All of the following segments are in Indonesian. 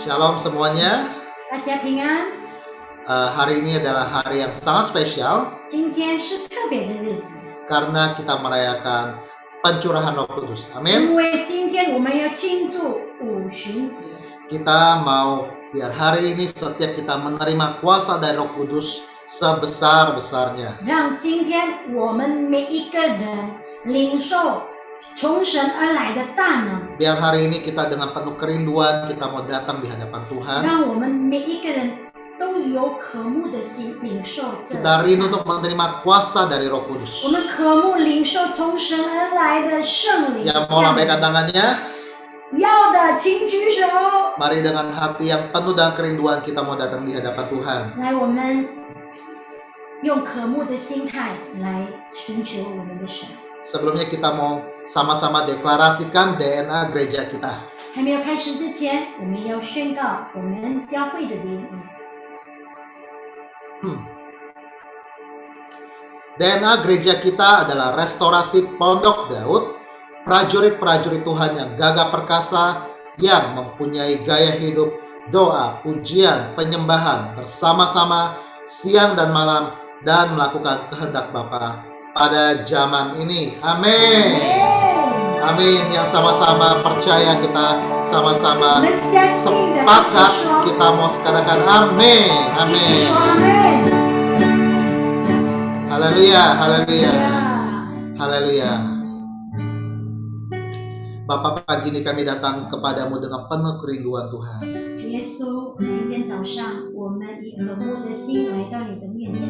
Shalom semuanya. 大家平安。Hari ini adalah hari yang sangat spesial 今天是特别的日子， karena kita merayakan pencurahan Roh Kudus. Amin. 因为今天我们要庆祝五旬节。 Kita mau biar hari ini setiap kita menerima kuasa dari Roh Kudus sebesar-besarnya. 让今天我们每一个人领受从神而来的大能， Biar hari ini kita dengan penuh kerinduan kita mau datang di hadapan Tuhan. 让我们每一个人都有渴慕的心领受这。 Kita rindu untuk menerima kuasa dari Roh 我 Kudus. 们渴慕领受从神而来的圣灵。 Yang mau lambaikan tangannya, 要的请举手。 mari dengan hati yang penuh dengan kerinduan kita mau datang di hadapan Tuhan. 来，我们用渴慕的心态来寻求我们的神。 Sebelumnya kita mau sama-sama deklarasikan DNA gereja kita. 还没有开始之前，我们要宣告我们教会的DNA。 DNA gereja kita adalah restorasi Pondok Daud, prajurit-prajurit Tuhan yang gagah perkasa, yang mempunyai gaya hidup, doa, pujian, penyembahan bersama-sama siang dan malam, dan melakukan kehendak Bapa pada zaman ini. Amin. Amin. Yang sama-sama percaya, kita sama-sama 我们相信的，一起 sepakat, 说， kita mau sekadakan amin. 一起 Amin. 说阿门。 Haleluya, haleluya, 呀 haleluya. Bapak, pagi ini kami datang kepadamu dengan penuh kerinduan Tuhan. 主耶稣，今天早上我们以渴慕的心来到你的面前，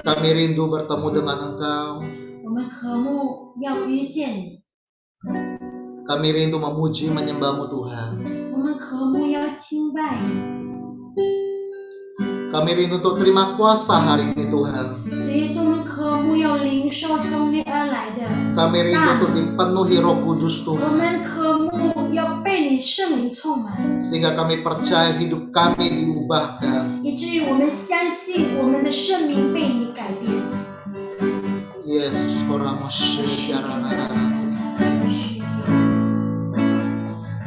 Kami rindu bertemu dengan Engkau. 我们渴慕要遇见你， Kami rindu memuji menyembahmu Tuhan. 我们渴慕要敬拜你。 Kami rindu untuk terima kuasa hari ini Tuhan. 主耶稣，我们渴慕要领受从你而来的， Kami rindu untuk dipenuhi Roh Kudus 我 Tuhan. 们渴慕要被你圣灵充满。 Sehingga kami percaya hidup kami diubahkan. 以至于我们相信我们的生命被你改变。 Yesus,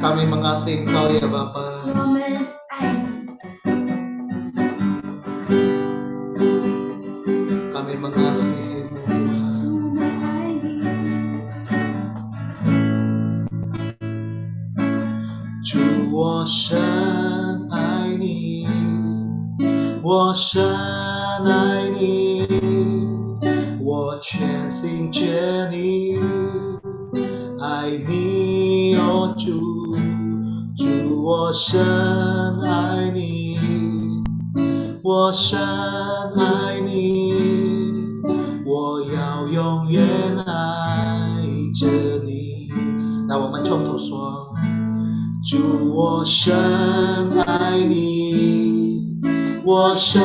kami mengasihi Engkau ya Bapa. 我们爱你， Kami mengasihi-Mu Tuhan. 我们爱你。 主，我深爱你，我深爱你，我全心全意爱你，哦主，主，我深爱你，我深爱你，我要永远爱着你。来，我们从头说。主，我深爱你，我深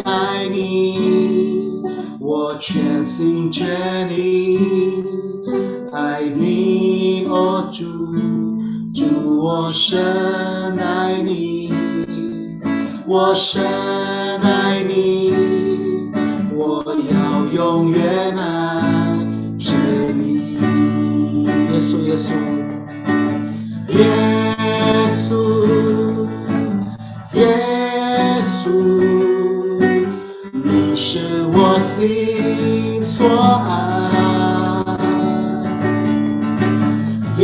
爱你，我全心全意爱你，哦主，主，我深爱你，我深爱你，我要永远爱着你。耶稣，耶稣。耶稣，耶稣，你是我心所爱。耶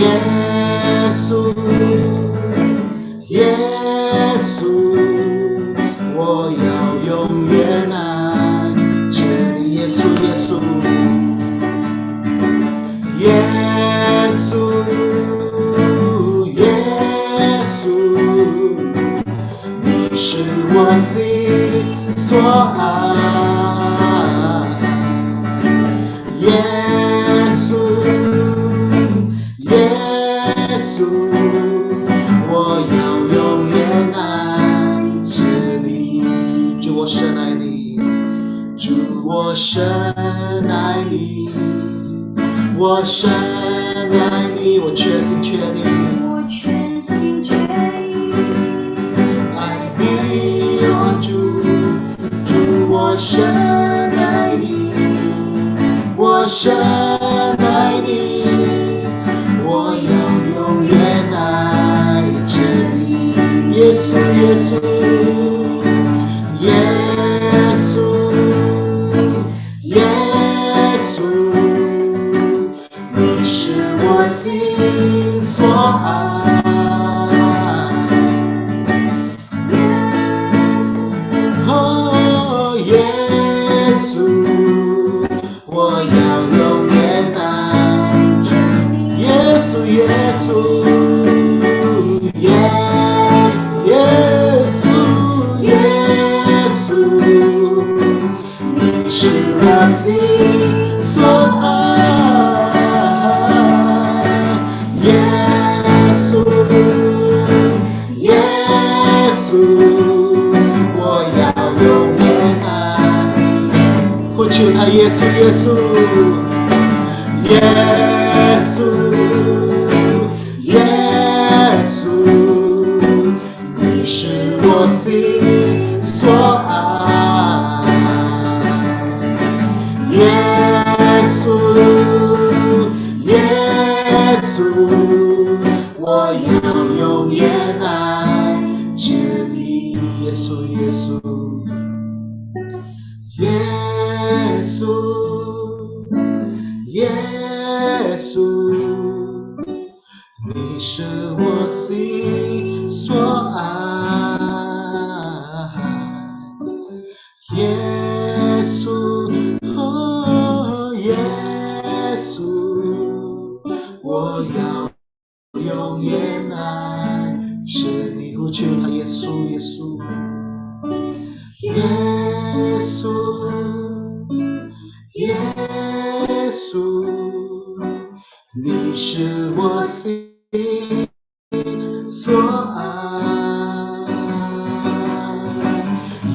稣，耶稣，我要永远爱着你。耶稣，耶稣，耶稣。是我心所爱，耶稣，耶稣，我要永远爱着你。主，我深爱你，主，我深爱你，我深爱你，我全心全意。我全心全意我深爱你，我深爱你，我要永远爱是我心所爱。哦，耶稣，我要永远爱着你。耶稣，耶稣，耶稣，耶稣，你是我心所爱。耶稣，耶稣，我要永远爱你。呼求他，耶稣，耶稣，耶稣，耶稣，你是我心所爱。耶稣，耶稣，我要永远爱着你。耶稣，耶稣，耶稣，耶稣，你是我心所爱。耶稣，哦，耶稣，我要永远爱着你。呼求他，耶稣，耶稣，耶稣，耶稣，你是我心所爱。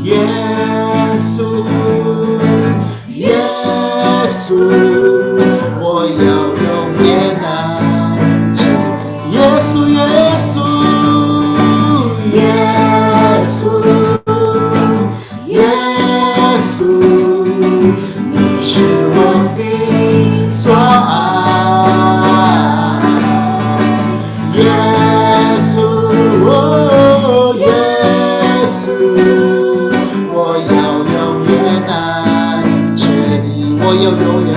耶稣，耶稣，我要永远爱着你。耶稣，耶稣，耶稣，耶稣，你是我心所爱。耶稣，哦，耶稣，我要永远爱着你。我要永远，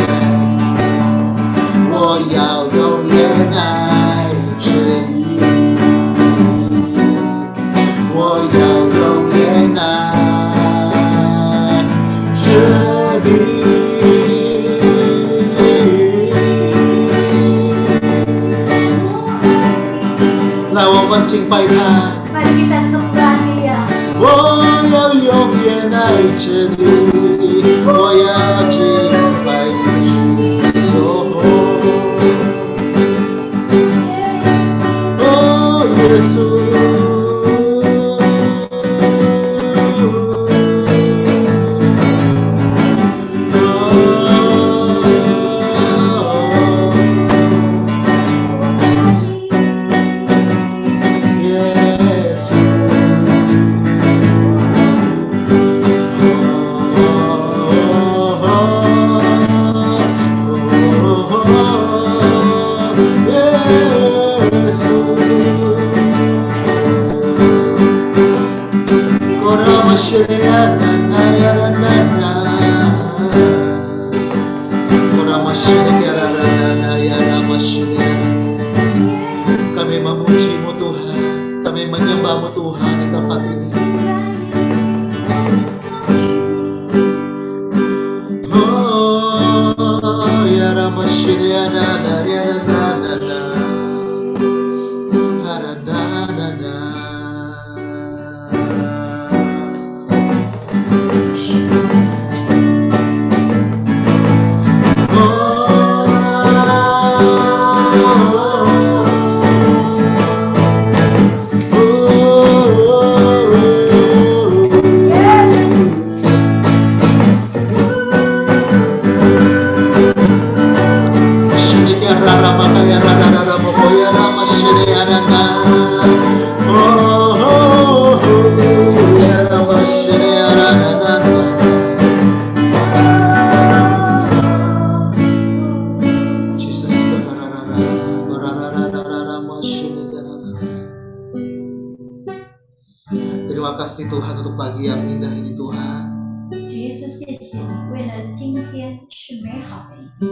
我要永远爱着你。我要永远爱着你。来，我们敬拜他。 Mari kita sembah Dia. 我要永远爱着你，我要敬拜你。哦，耶稣。Kami memuji-Mu Tuhan, kami menyembah-Mu Tuhan di tempat ini. Oh, ya Ramashini ya na ya na. Terima kasih Tuhan untuk pagi yang indah ini Tuhan. 主耶稣，谢谢你，为了今天是美好的一天。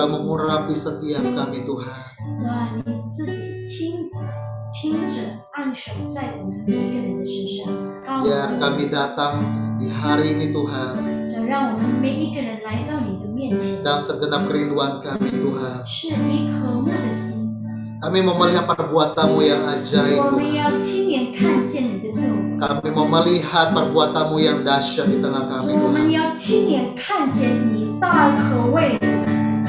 Engkau mengurapi setiap kami Tuhan. 主啊，你自己亲着按手在我们每一个人的身上，告诉 Biar 我 kami 们， datang di hari ini Tuhan, 主让我们每一个人来到你的面前， dan segenap kerinduan kami Tuhan. 是你渴慕的心。 Kami mau melihat perbuatan-Mu yang 我 ajaib 们 Tuhan. 要亲眼看见你的作为， Kami mau melihat perbuatan-Mu yang dahsyat di tengah kami 我 Tuhan. 们要亲眼看见你大可畏的，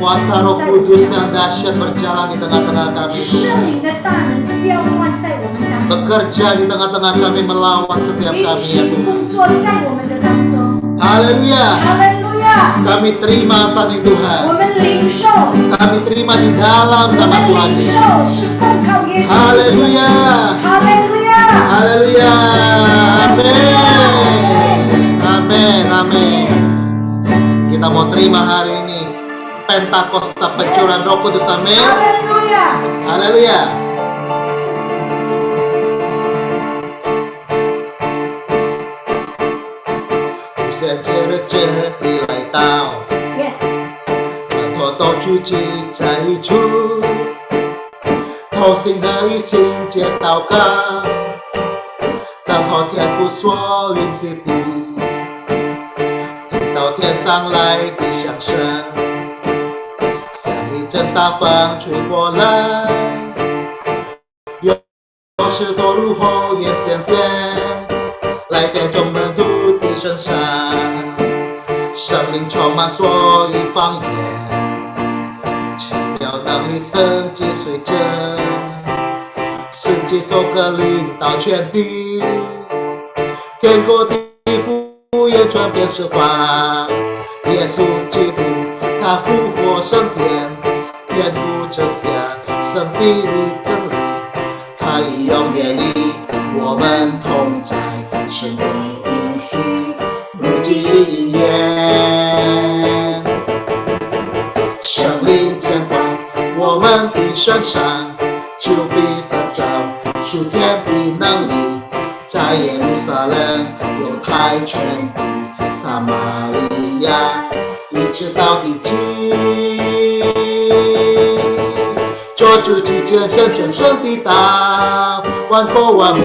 Kuasa Roh Kudus yang dahsyat berjalan di tengah-tengah kami 是 Tuhan. 圣灵的大能浇灌在我们当中， Bekerja di tengah-tengah kami melawan setiap 一 kami ya 起 Tuhan. 工作在我们的当中。 Haleluya. 哈利路亚！ Kami terima saat ini 我 Tuhan. 们领受， Kami terima di dalam 我 nama 们 Tuhan 领 Yesus. 受是奉靠耶稣。 Haleluya. 哈利路亚！ Haleluya. Amin. Amin. Amin. Kita mau terima hari ini Pentakosta pencurahan Roh Kudus. Amin. 哈利路亚！ Haleluya. Sẽ chơi chơi thì lại tao Yes， thọ tao chú chi chạy chú thọ sinh hơi sinh chết tao ca tao thọ thiệt phụ xóa viên sĩ tì tao thiệt sang lại đi sáng sáng sáng đi chân ta vang truy qua lại有时多如后也显现来在众门徒的身上，圣灵充满所有方言，奇妙能力生机随着，瞬间所个领导全地，天国地府也转变释放，耶稣基督他复活升天，天父这下圣地里真理，他以永远与我们同在。神的应许，如今远，圣灵天放我们的身上，就必得着属天的能力，在耶路撒冷、犹太全地、撒玛利亚，一直到地极，做主的见证全身的道，万国万民。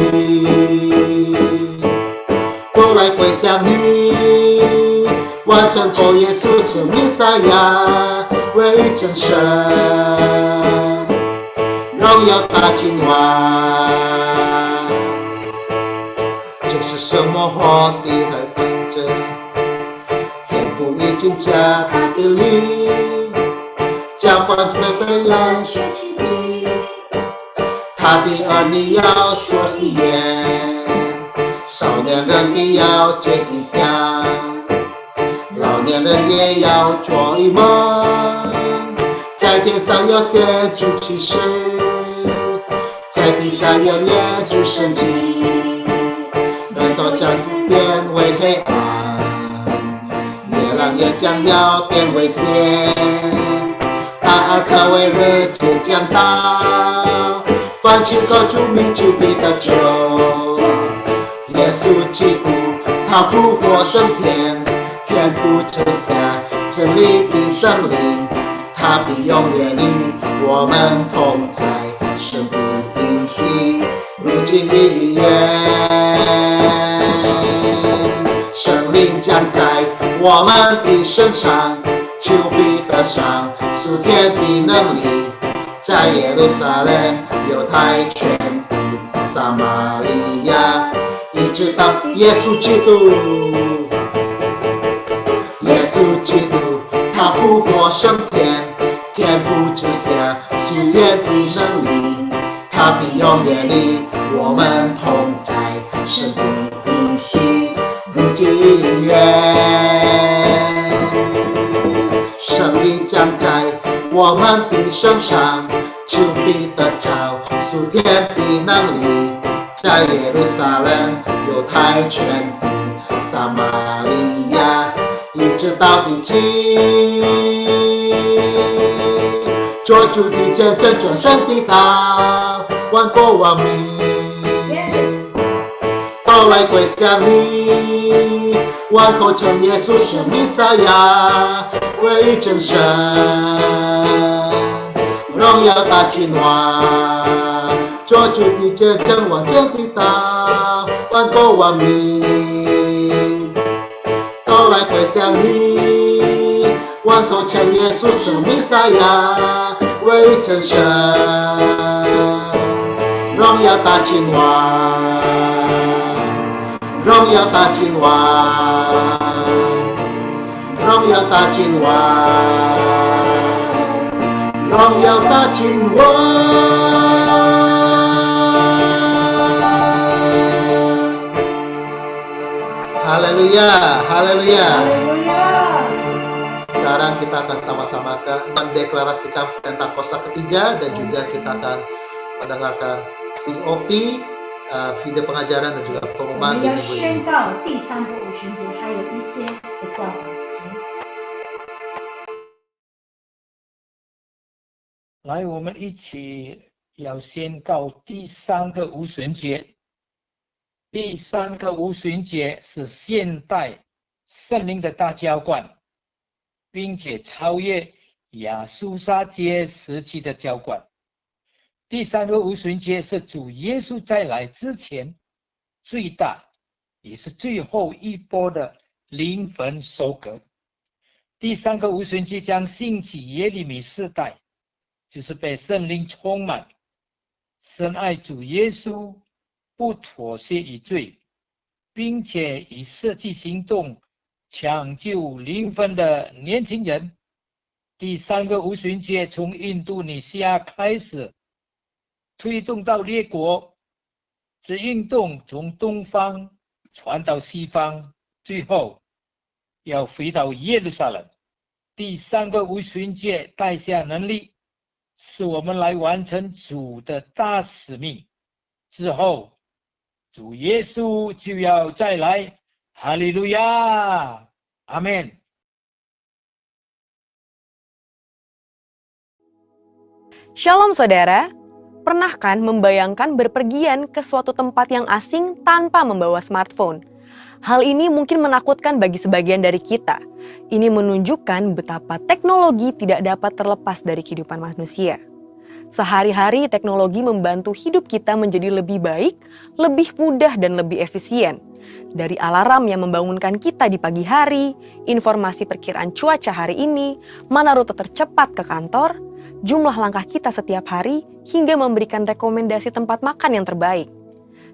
都来归向你，完成过耶稣是弥赛亚，唯一真神，荣耀大君王。这是什么活的来等着？天父已经加他的力，将万军飞扬学起地，他的儿女要说誓言。少年人必要结吉祥，老年人也要做一梦，在天上有些主启示，在地下有耶主神迹，人都将变为黑暗，月亮也将要变为血，大而可畏日子将到，凡求告主名就必得救。耶稣基督，他复活升天，天父之下真理的圣灵，他必永远与我们同在，神的应许，如今永远。圣灵将在我们的身上，就必得上属天的能力，在耶路撒冷、犹太全地、撒玛利亚。一直到耶稣基督，耶稣基督，他复活升天，天父之下属天的能力，他必永远与我们同在，神的应许，如今永远。圣灵将在我们的身上，就必得着属天的能力。在耶路撒冷、犹太全地、撒玛利亚，一直到地极，做主的见证全身的道，万国万民都来归向你，万口称耶稣是弥赛亚，威震神，荣耀大君王，做主的见证完整的道，万国万民都来归向你，万口称耶稣是弥赛亚，威震神，荣耀大君王，荣耀大君王，荣耀大君王，荣耀大君王。Haleluya, haleluya. Haleluya. Sekarang kita akan sama-sama mendeklarasikan Pentakosta ketiga dan juga kita akan mendengarkan VOP, video pengajaran dan juga 我 pengumuman 们 di 要 minggu 宣 ini. 告第三个五旬节，还有一些的教导节。来，我们一起要宣告第三个五旬节。第三个五旬节是现代圣灵的大浇灌，并且超越亚述沙节时期的浇灌。第三个五旬节是主耶稣再来之前最大也是最后一波的灵魂收割。第三个五旬节将兴起耶利米世代，就是被圣灵充满，深爱主耶稣，不妥协于罪，并且以实际行动抢救灵魂的年轻人。第三个五旬节从印度尼西亚开始，推动到列国，这运动从东方传到西方，最后要回到耶路撒冷。第三个五旬节带下能力，是我们来完成主的大使命。之后主耶稣就要再来，哈利路亚，阿们。Shalom saudara, pernah kan membayangkan berpergian ke suatu tempat yang asing tanpa membawa smartphone? Hal ini mungkin menakutkan bagi sebagian dari kita. Ini menunjukkan betapa teknologi tidak dapat terlepas dari kehidupan manusia. Sehari-hari teknologi membantu hidup kita menjadi lebih baik, lebih mudah dan lebih efisien. Dari alarm yang membangunkan kita di pagi hari, informasi perkiraan cuaca hari ini, mana rute tercepat ke kantor, jumlah langkah kita setiap hari, hingga memberikan rekomendasi tempat makan yang terbaik.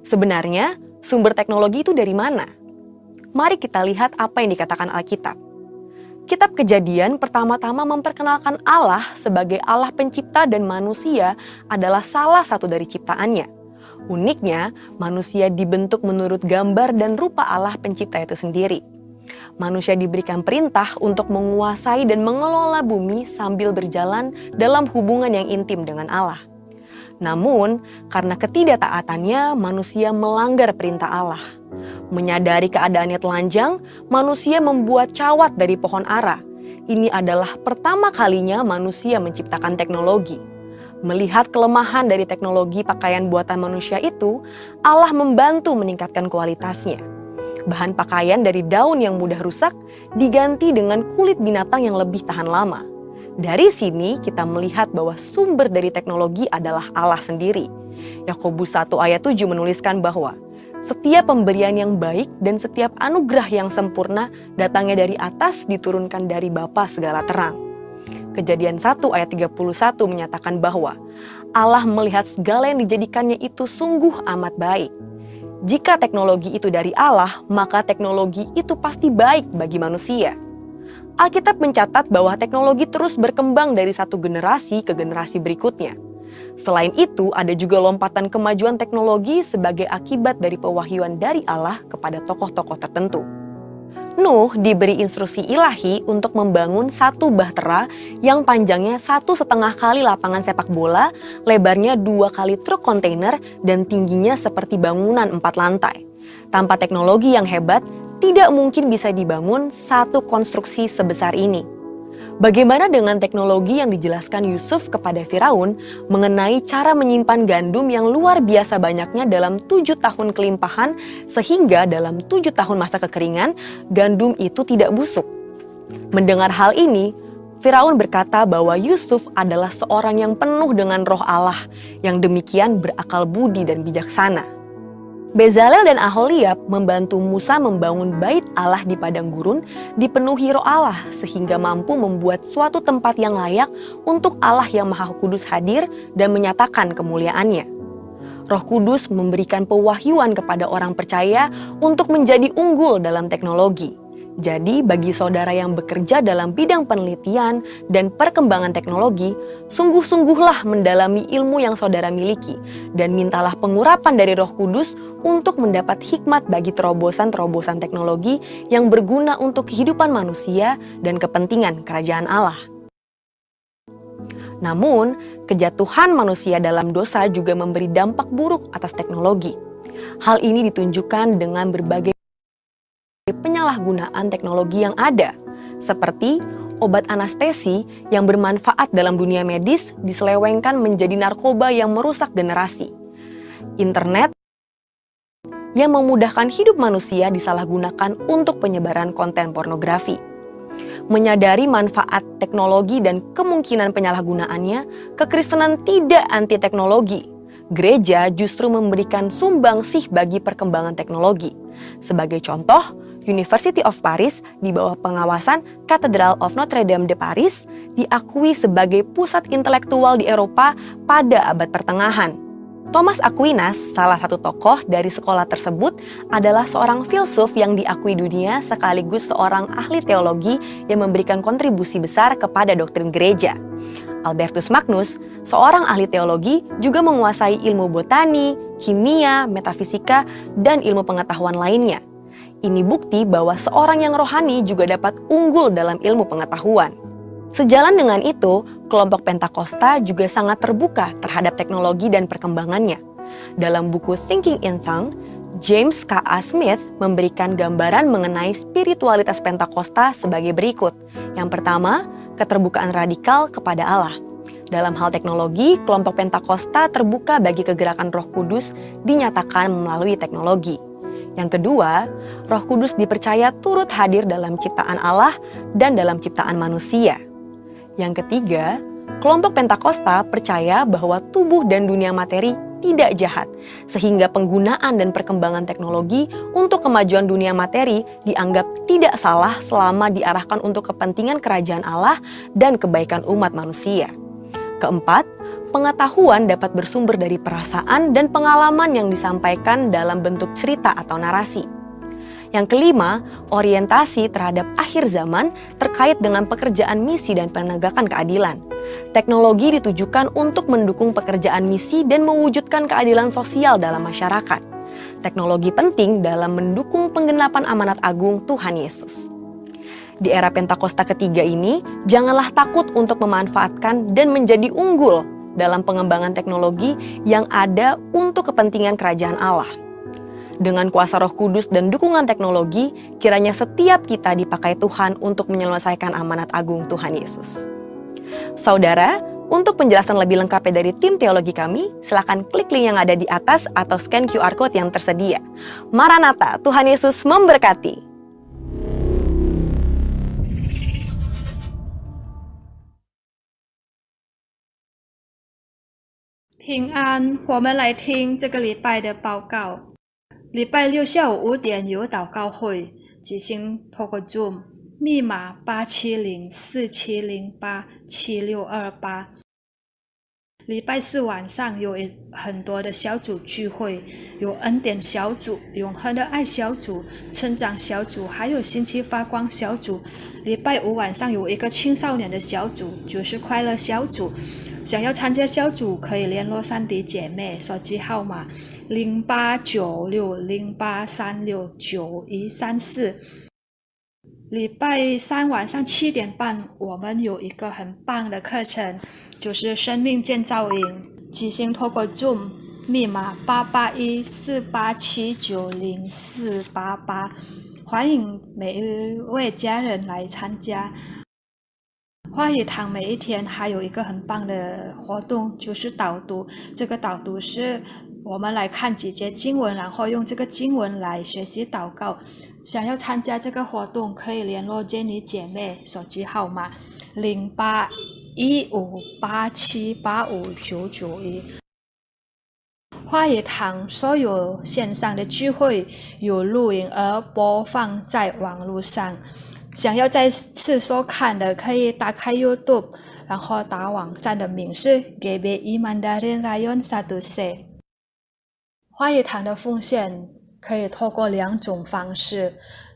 Sebenarnya, sumber teknologi itu dari mana? Mari kita lihat apa yang dikatakan Alkitab. Kitab Kejadian pertama-tama memperkenalkan Allah sebagai Allah pencipta dan manusia adalah salah satu dari ciptaannya. Uniknya, manusia dibentuk menurut gambar dan rupa Allah pencipta itu sendiri. Manusia diberikan perintah untuk menguasai dan mengelola bumi sambil berjalan dalam hubungan yang intim dengan Allah. Namun, karena ketidaktaatannya, manusia melanggar perintah Allah. Menyadari keadaannya telanjang, manusia membuat cawat dari pohon ara. Ini adalah pertama kalinya manusia menciptakan teknologi. Melihat kelemahan dari teknologi pakaian buatan manusia itu, Allah membantu meningkatkan kualitasnya. Bahan pakaian dari daun yang mudah rusak diganti dengan kulit binatang yang lebih tahan lama. Dari sini kita melihat bahwa sumber dari teknologi adalah Allah sendiri. Yakobus 1 ayat 7 menuliskan bahwa setiap pemberian yang baik dan setiap anugerah yang sempurna datangnya dari atas, diturunkan dari Bapa segala terang. Kejadian 1 ayat 31 menyatakan bahwa Allah melihat segala yang dijadikannya itu sungguh amat baik. Jika teknologi itu dari Allah, maka teknologi itu pasti baik bagi manusia. Alkitab mencatat bahwa teknologi terus berkembang dari satu generasi ke generasi berikutnya. Selain itu, ada juga lompatan kemajuan teknologi sebagai akibat dari pewahyuan dari Allah kepada tokoh-tokoh tertentu. Nuh diberi instruksi ilahi untuk membangun satu bahtera yang panjangnya 1,5 kali lapangan sepak bola, lebarnya 2 kali truk kontainer, dan tingginya seperti bangunan 4 lantai. Tanpa teknologi yang hebat, tidak mungkin bisa dibangun satu konstruksi sebesar ini. Bagaimana dengan teknologi yang dijelaskan Yusuf kepada Firaun mengenai cara menyimpan gandum yang luar biasa banyaknya dalam 7 tahun kelimpahan, sehingga dalam 7 tahun masa kekeringan, gandum itu tidak busuk. Mendengar hal ini, Firaun berkata bahwa Yusuf adalah seorang yang penuh dengan roh Allah, yang demikian berakal budi dan bijaksana. Bezalel dan Aholiab membantu Musa membangun bait Allah di padang gurun dipenuhi roh Allah sehingga mampu membuat suatu tempat yang layak untuk Allah yang Maha Kudus hadir dan menyatakan kemuliaannya. Roh Kudus memberikan pewahyuan kepada orang percaya untuk menjadi unggul dalam teknologi. Jadi bagi saudara yang bekerja dalam bidang penelitian dan perkembangan teknologi, sungguh-sungguhlah mendalami ilmu yang saudara miliki dan mintalah pengurapan dari Roh Kudus untuk mendapat hikmat bagi terobosan-terobosan teknologi yang berguna untuk kehidupan manusia dan kepentingan kerajaan Allah. Namun, kejatuhan manusia dalam dosa juga memberi dampak buruk atas teknologi. Hal ini ditunjukkan dengan berbagai penyalahgunaan teknologi yang ada, seperti obat anestesi yang bermanfaat dalam dunia medis diselewengkan menjadi narkoba yang merusak generasi. Internet yang memudahkan hidup manusia disalahgunakan untuk penyebaran konten pornografi. Menyadari manfaat teknologi dan kemungkinan penyalahgunaannya, kekristenan tidak anti teknologi. Gereja justru memberikan sumbangsih bagi perkembangan teknologi. Sebagai contoh, University of Paris di bawah pengawasan Cathedral of Notre Dame de Paris diakui sebagai pusat intelektual di Eropa pada abad pertengahan. Thomas Aquinas, salah satu tokoh dari sekolah tersebut, adalah seorang filsuf yang diakui dunia sekaligus seorang ahli teologi yang memberikan kontribusi besar kepada doktrin gereja. Albertus Magnus, seorang ahli teologi, juga menguasai ilmu botani, kimia, metafisika, dan ilmu pengetahuan lainnya. Ini bukti bahwa seorang yang rohani juga dapat unggul dalam ilmu pengetahuan. Sejalan dengan itu, kelompok Pentakosta juga sangat terbuka terhadap teknologi dan perkembangannya. Dalam buku Thinking in Tongues, James K.A. Smith memberikan gambaran mengenai spiritualitas Pentakosta sebagai berikut. Yang pertama, keterbukaan radikal kepada Allah. Dalam hal teknologi, kelompok Pentakosta terbuka bagi kegerakan Roh Kudus dinyatakan melalui teknologi. Yang kedua, Roh Kudus dipercaya turut hadir dalam ciptaan Allah dan dalam ciptaan manusia. Yang ketiga, kelompok Pentakosta percaya bahwa tubuh dan dunia materi tidak jahat, sehingga penggunaan dan perkembangan teknologi untuk kemajuan dunia materi dianggap tidak salah selama diarahkan untuk kepentingan kerajaan Allah dan kebaikan umat manusia. Keempat, pengetahuan dapat bersumber dari perasaan dan pengalaman yang disampaikan dalam bentuk cerita atau narasi. Yang kelima, orientasi terhadap akhir zaman terkait dengan pekerjaan misi dan penegakan keadilan. Teknologi ditujukan untuk mendukung pekerjaan misi dan mewujudkan keadilan sosial dalam masyarakat. Teknologi penting dalam mendukung penggenapan amanat agung Tuhan Yesus. Di era Pentakosta ketiga ini, janganlah takut untuk memanfaatkan dan menjadi unggul dalam pengembangan teknologi yang ada untuk kepentingan kerajaan Allah. Dengan kuasa Roh Kudus dan dukungan teknologi, kiranya setiap kita dipakai Tuhan untuk menyelesaikan amanat agung Tuhan Yesus. Saudara, untuk penjelasan lebih lengkapnya dari tim teologi kami, silakan klik link yang ada di atas atau scan QR Code yang tersedia. Maranatha, Tuhan Yesus memberkati. 平安，我们来听这个礼拜的报告。礼拜六下午5点有祷告会，即兴透过 Zoom， 密码87047087628。礼拜四晚上有很多的小组聚会，有恩典小组、永恒的爱小组、成长小组，还有星期发光小组。礼拜五晚上有一个青少年的小组，就是快乐小组。想要参加小组可以联络三弟姐妹，手机号码089608369134。礼拜三晚上7点半，我们有一个很棒的课程，就是生命建造营，即兴透过 Zoom， 密码88148790488，欢迎每一位家人来参加。话语堂每一天还有一个很棒的活动，就是导读。这个导读是我们来看几节经文，然后用这个经文来学习祷告。想要参加这个活动，可以联络 Jenny 姐妹手机号码0815878591。花语堂所有线上的聚会有录影而播放在网络上，想要再次收看的可以打开 YouTube， 然后打网站的名是 GBI Mandarin Rayon 1C。花语堂的奉献可以透过2种方式，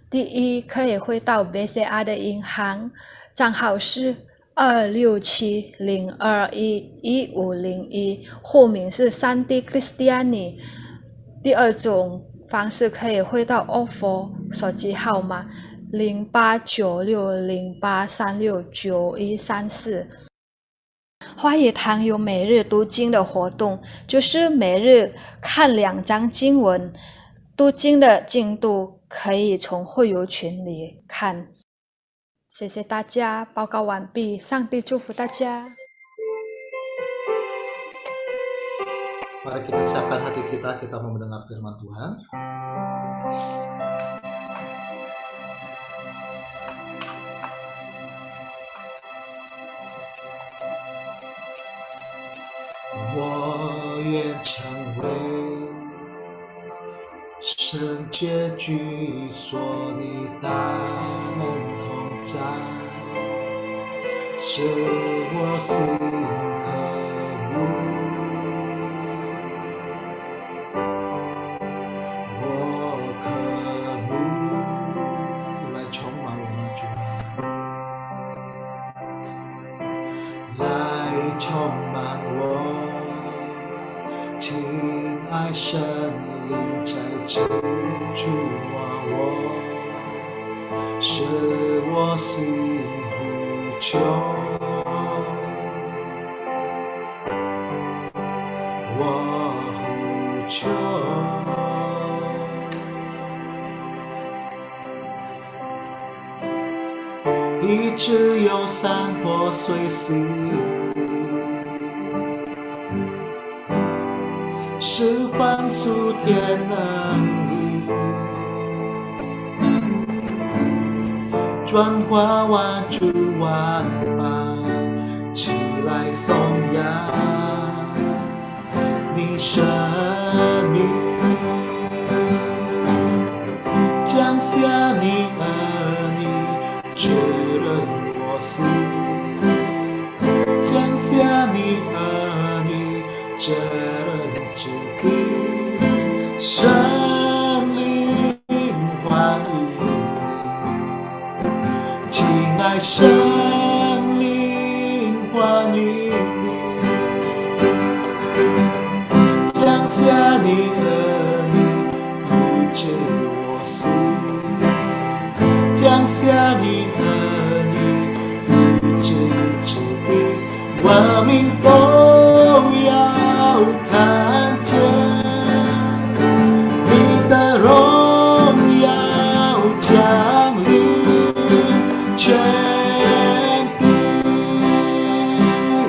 第一，可以汇到 BCA 的银行，账号是26702111501，户名是Santi Cristiani。第二种方式可以汇到 OFO 手机号码089608369134。花语堂有每日读经的活动，就是每日看2章经文，读经的进度可以从会友群里看。谢谢大家，报告完毕，上帝祝福大家。Mari kita siapkan hati kita, kita mau mendengar firman Tuhan. Wo yuan cheng wei圣洁居所，你大能同在，使我心渴慕。我渴慕来充满我们主啊，来充满我，亲爱神灵在此触摸我，使我心呼求。我呼求，一直有山坡随心释放属天能力，转化万主万邦，起来颂扬你生命，降下你儿女，确认我心，降下你儿女，这人之地，生灵欢迎，亲爱生灵欢迎你，降下你儿女，医治我心，降下你儿女，医治之地，万民都要看见你的荣耀降临全地。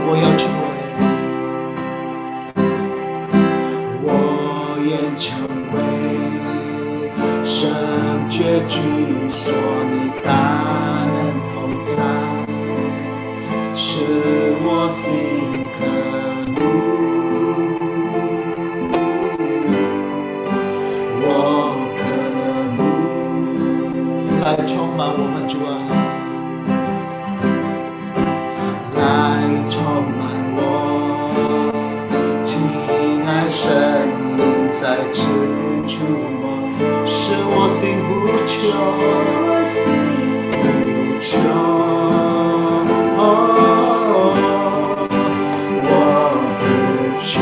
我要成为，我愿成为圣洁居所，你大能同在，使我心渴慕。我渴慕来充满我们主啊，来充满我，亲爱神灵在此触摸，使我心呼求，呼求，哦，我呼求。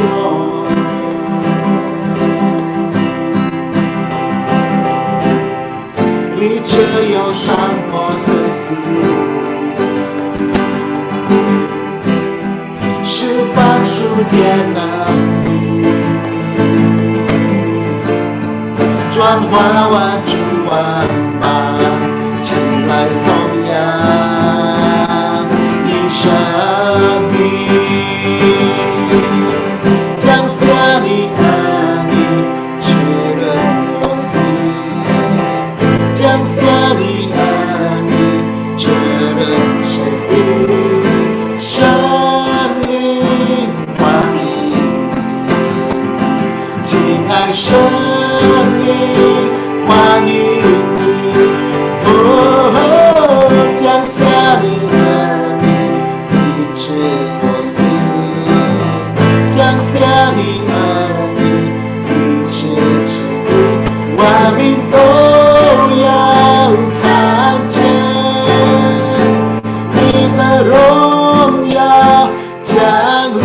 一直有山坡随心释放属天能力，转化万主万邦，起来颂扬你生命，降下你儿女，确认我心，降你，欢迎你，哦，降下你和你一切都行，降下你和你一切旨意，万民都要看见你的荣耀降临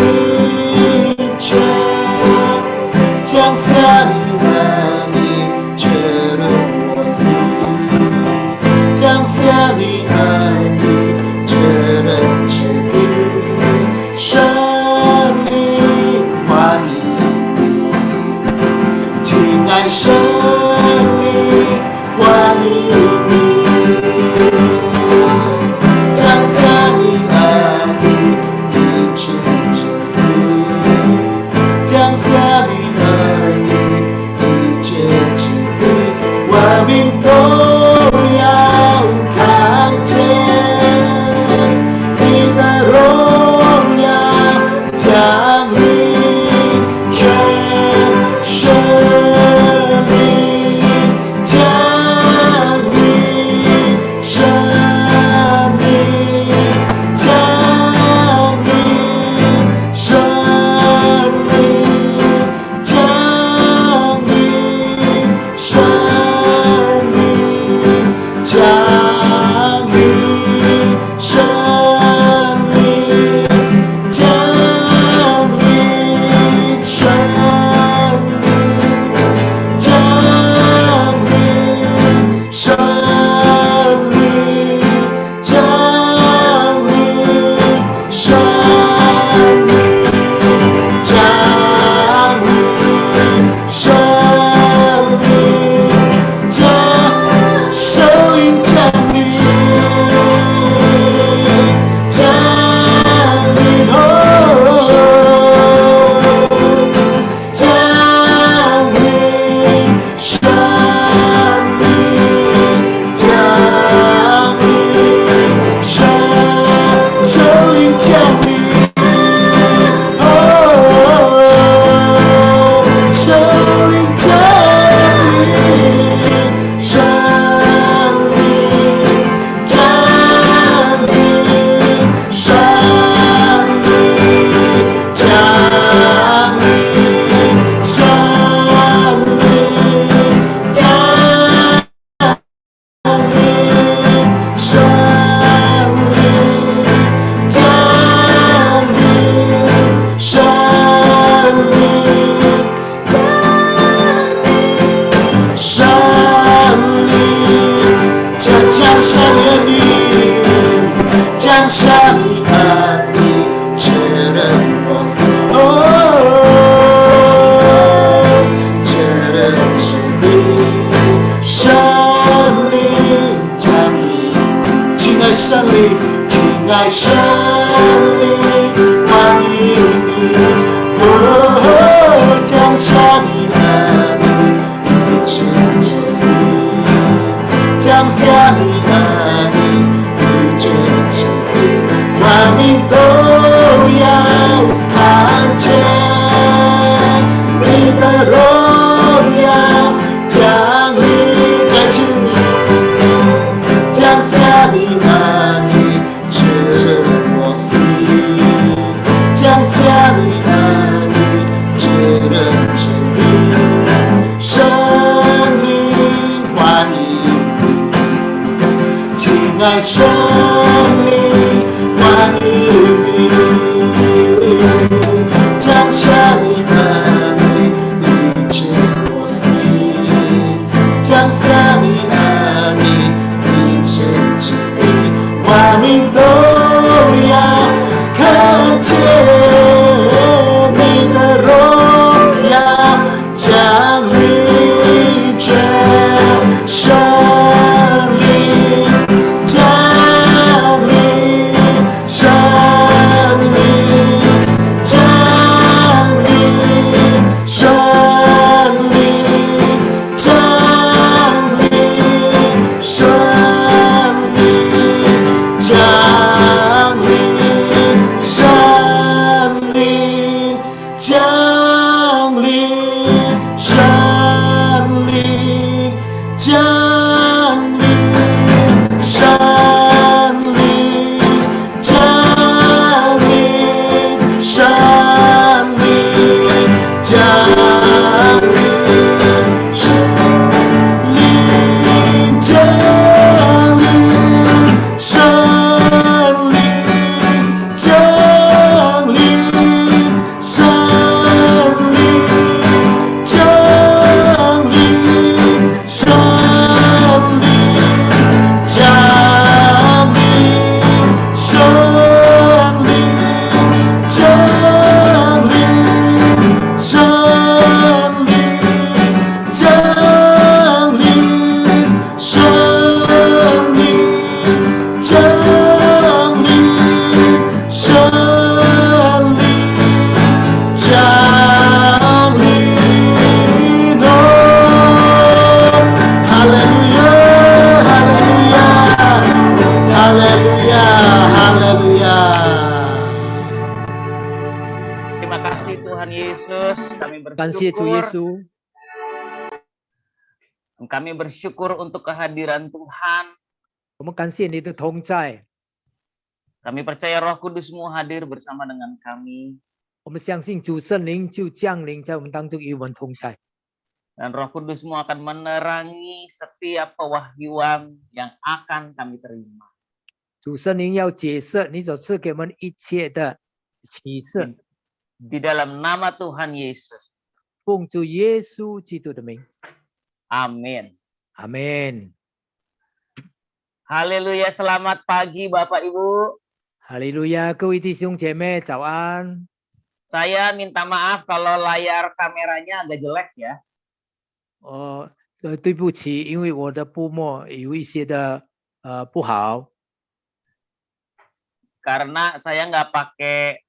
全，降下你和你 Terima kasih Tuhan Yesus. Kami 感谢主耶 bersyukur. 稣， Kami bersyukur untuk kehadiran Tuhan. 我们感谢你的同在， Kami percaya Roh Kudus-Mu hadir bersama dengan kami. 我们相信主圣灵就降临在我们当中，与我们同在。 Dan Roh Kudus-Mu akan menerangi setiap pewahyuan yang akan kami terima. 主圣灵要解释你所赐给我们一切的启示， Di dalam nama Tuhan Yesus. 奉主耶稣基督的名， Amin. 阿门。 Haleluya, selamat pagi Bapak Ibu. 哈利路亚，各位弟兄姐妹早安。 Saya minta maaf kalau layar kameranya agak jelek ya. 对不起，因为我的布幕有一些的不好， Karena saya nggak pakai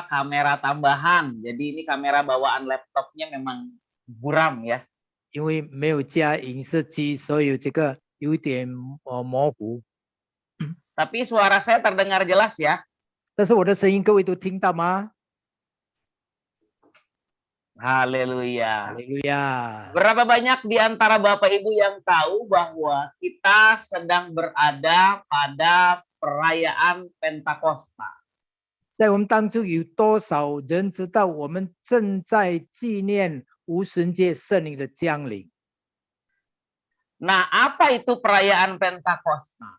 kamera tambahan. Jadi ini kamera bawaan laptopnya memang buram ya. 因为没有加影射机，所以这个有一点模糊。 Tapi suara saya terdengar jelas ya. 但是我的声音各位都听到吗？ Haleluya. 哈利路亚！ Berapa banyak di antara Bapak Ibu yang tahu bahwa kita sedang berada pada perayaan Pentakosta? 在我们当中有多少人知道我们正在纪念无神节圣灵的降临？ Nah, apa itu perayaan Pentakosta?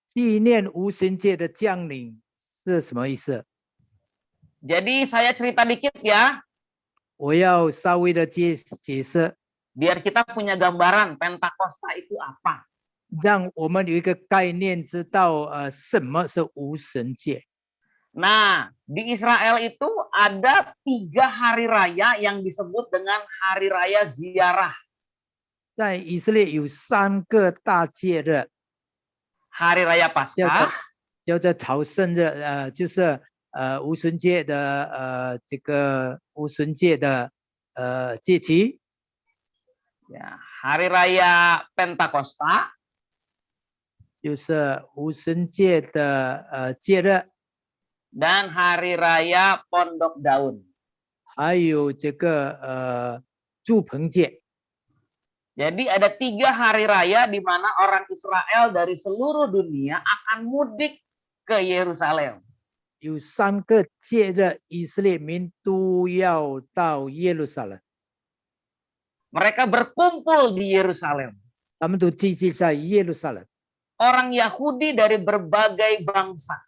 纪念无神节的降临是什么意思？ Jadi saya cerita dikit ya, 我要稍微的解释， biar kita punya gambaran Pentakosta itu apa. 让我们有一个概念，知道什么是无神节。 Nah, di Israel itu ada 3 hari raya yang disebut dengan hari raya ziarah. 在以色列有3个大节日， Hari raya Paskah, 叫做朝圣日，就是无神节的这个无神节的节期， ya, hari raya Pentakosta, 就是无神节的节日， dan hari raya Pondok Daun. 还有这个祝棚节。 Jadi ada 3 hari raya di mana orang Israel dari seluruh dunia akan mudik ke Yerusalem. 有3个节日，以色列民都要到耶路撒冷， Mereka berkumpul di Yerusalem. 他们都聚集在耶路撒冷。 Orang Yahudi dari berbagai bangsa.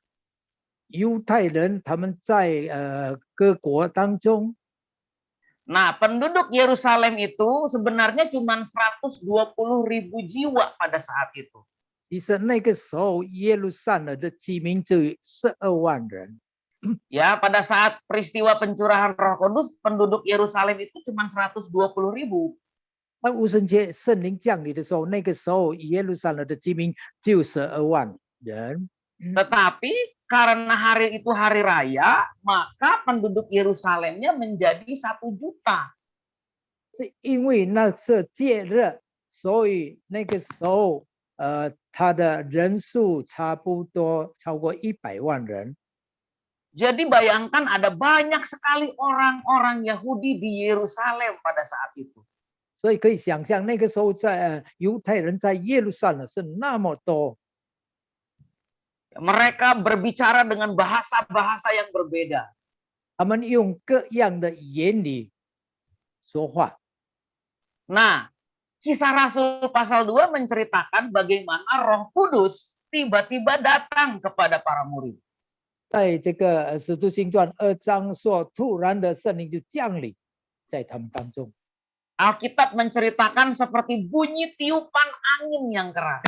犹太人他们在各国当中， Nah, penduduk Yerusalem itu sebenarnya cuma 120.000 jiwa pada saat itu. 其实那个时候耶路撒冷的居民只有12万人。 Ya, pada saat peristiwa pencurahan Roh Kudus, penduduk Yerusalem itu cuma 120.000. 那无神节圣灵降临的时候，那个时候耶路撒冷的居民只有12万人。 Tetapi karena hari itu hari raya, maka penduduk Yerusalemnya menjadi 1 juta. 是因为那是节日，所以那个时候他的人数差不多超过100万人。 Jadi bayangkan ada banyak sekali orang-orang Yahudi di Yerusalem pada saat itu. 所以可以想象，那个时候犹太人在耶路撒冷是那么多。 Mereka berbicara dengan bahasa-bahasa yang berbeda. 他们用各样的言语说话。 Nah, Kisah Rasul pasal 2 menceritakan bagaimana Roh Kudus tiba-tiba datang kepada para murid. 在这个使徒行传2章说，突然的圣灵就降临在他们当中。 Alkitab menceritakan seperti bunyi tiupan angin yang keras.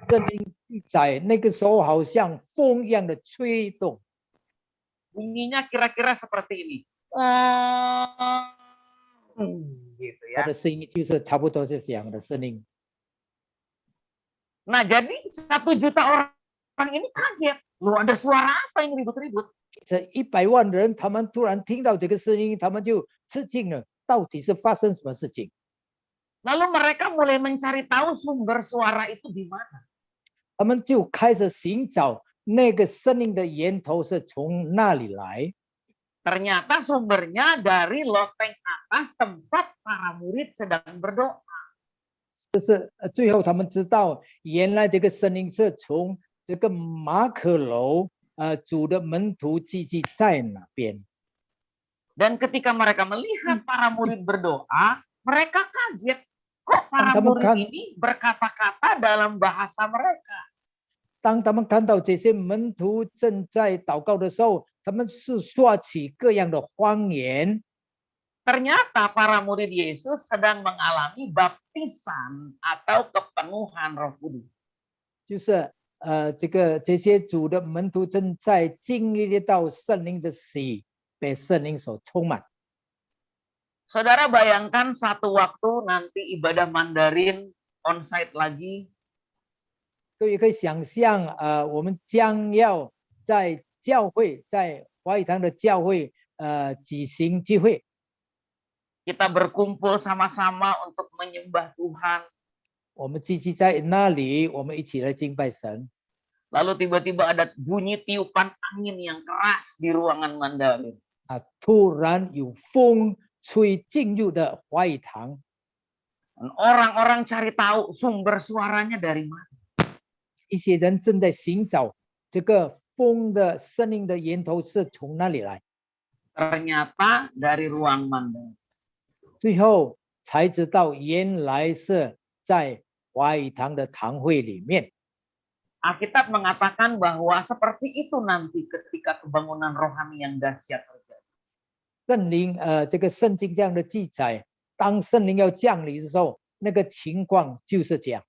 圣灵记载那个时候好像风一样的吹动， Bunyinya kira-kira seperti ini. Gitu 它 ya. 的声音就是差不多是这样的声音。 Nah, jadi 1 juta orang ini kaget. Loh, ada suara apa ini ribut-ribut? 这100万人，他们突然听到这个声音，他们就吃惊了，到底是发生什么事情？ Lalu mereka mulai mencari tahu sumber suara itu di mana. 他们就开始寻找那个声音的源头是从哪里来。Ternyata sumbernya dari loteng atas tempat para murid sedang berdoa. 最后他们知道，原来这个声音是从这个马可楼，主的门徒聚集在那边。 Dan ketika mereka melihat para murid berdoa, mereka kaget. Kok para Teman-teman murid kan- ini berkata-kata dalam bahasa mereka? 当他们看到这些门徒正在祷告的时候，他们是说起各样的方言。 Ternyata para murid Yesus sedang mengalami baptisan atau kepenuhan Roh Kudus. 就是这些主的门徒正在经历到圣灵的洗，被圣灵所充满。 Saudara bayangkan satu waktu nanti ibadah Mandarin onsite lagi, 各位可以想象，我们将要在教会，在华语堂的教会，举行聚会， kita berkumpul sama-sama untuk menyembah Tuhan. 我们聚集在那里，我们一起来敬拜神。 Lalu tiba-tiba ada bunyi tiupan angin yang keras di ruangan Mandarin. 突然有风吹进入的华语堂， Dan orang-orang cari tahu sumber suaranya dari mana. 一些人正在寻找这个风的声音的源头是从哪里来， Ternyata dari ruang Mandarin. 最后才知道原来是在华语堂的堂会里面。 Alkitab mengatakan bahwa seperti itu nanti ketika kebangunan rohani yang dahsyat terjadi. 圣灵，这个圣经这样的记载，当圣灵要降临的时候，那个情况就是这样。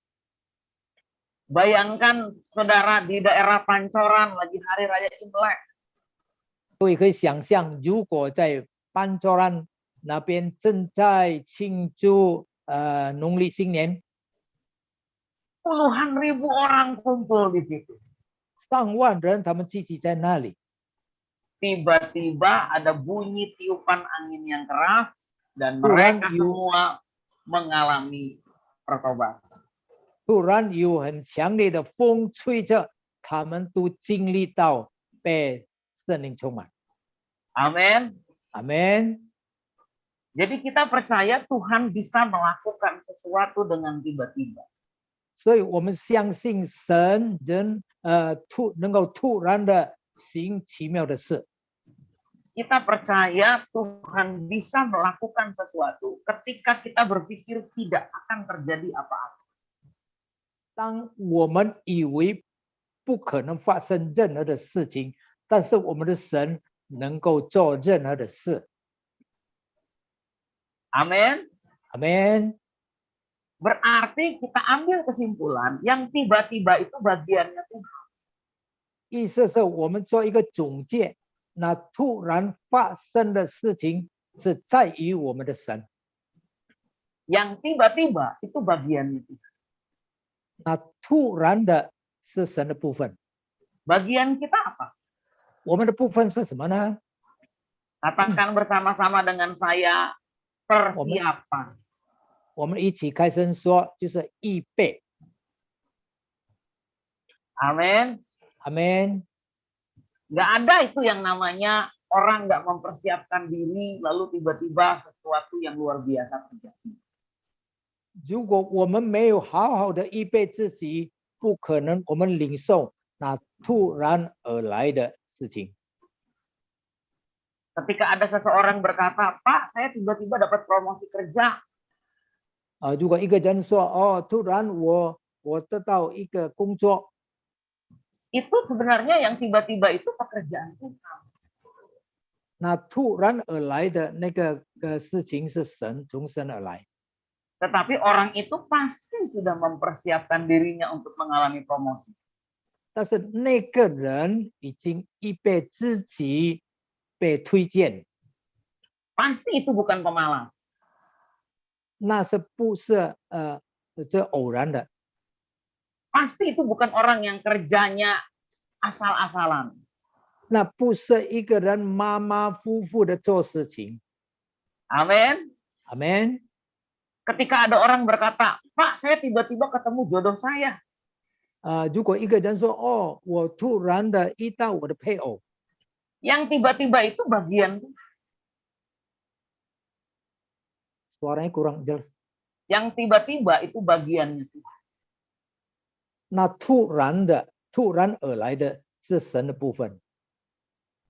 Bayangkan saudara di daerah Pancoran lagi hari raya Imlek. 各位可以想象，如果在班卓兰那边正在庆祝农历新年， Puluhan ribu orang kumpul di situ. 上万人他们聚集在那里， Tiba-tiba ada bunyi tiupan angin yang keras dan Tuhan, mereka you- semua mengalami pertobatan. 突然有很强烈的风吹着，他们都经历到被圣灵充满。 Amin. 阿门。 Jadi kita percaya Tuhan bisa melakukan sesuatu dengan tiba-tiba. 所以我们相信神能够突然的行奇妙的事。 Kita percaya Tuhan bisa melakukan sesuatu ketika kita berpikir tidak akan terjadi apa-apa. 当我们以为不可能发生任何的事情，但是我们的神能够做任何的事。 Amin. 阿门。 Berarti kita ambil kesimpulan yang tiba-tiba itu bagiannya Tuhan. 意思是我们做一个总结，那突然发生的事情是在于我们的神， Yang tiba-tiba itu bagiannya Tuhan. 那突然的是神的部分。 Bagian kita apa? 我们的部分是什么呢？ Katakan bersama-sama dengan saya, persiapan. 我们一起开声说，就是预备。 Amin. 阿门。 Nggak ada itu yang namanya orang nggak mempersiapkan diri, lalu tiba-tiba sesuatu yang luar biasa terjadi. 如果我们没有好好的预备自己，不可能我们领受那突然而来的事情。 Ketika ada seseorang berkata, Pak, saya tiba-tiba dapat promosi kerja. 如果一个人说，哦，突然我得到一个工作， Itu sebenarnya yang tiba-tiba itu pekerjaan Tuhan. 那突然而来的那个事情是从神而来。 Tetapi orang itu pasti sudah mempersiapkan dirinya untuk mengalami promosi. 但是那个人已经预备自己被推荐， Pasti itu bukan pemalas. 那是不是这偶然的？ Pasti itu bukan orang yang kerjanya asal-asalan. 那不是一个人马马虎虎的做事情。 Amin. 阿门。 Ketika ada orang berkata, Pak, saya tiba-tiba ketemu jodoh saya. 如果一个人说，哦，我突然的遇到我的配偶， Yang tiba-tiba itu bagian Tuhan. Suaranya kurang jelas. Yang tiba-tiba itu bagiannya Tuhan. 那突然而来的是神的部分，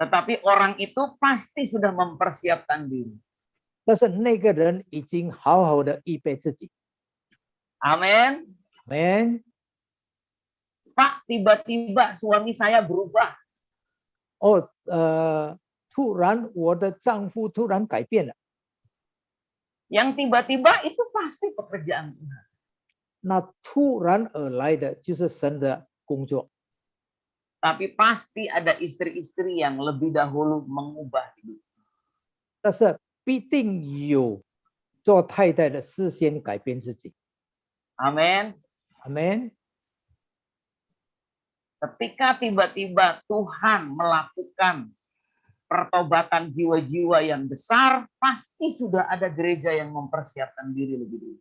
Tetapi orang itu pasti sudah mempersiapkan diri. 但是那个人已经好好的预备自己。 Amin. Amen。 Pak, tiba-tiba suami saya berubah. 哦，突然我的丈夫突然改变了， Yang tiba-tiba itu pasti pekerjaan Tuhan. 那突然而来的就是神的工作。 Tapi pasti ada istri-istri yang lebih dahulu mengubah hidup. 但是必定有做太太的事先改变自己。 Amin. Amen。 Ketika tiba-tiba Tuhan melakukan pertobatan jiwa-jiwa yang besar, pasti sudah ada gereja yang mempersiapkan diri lebih dulu.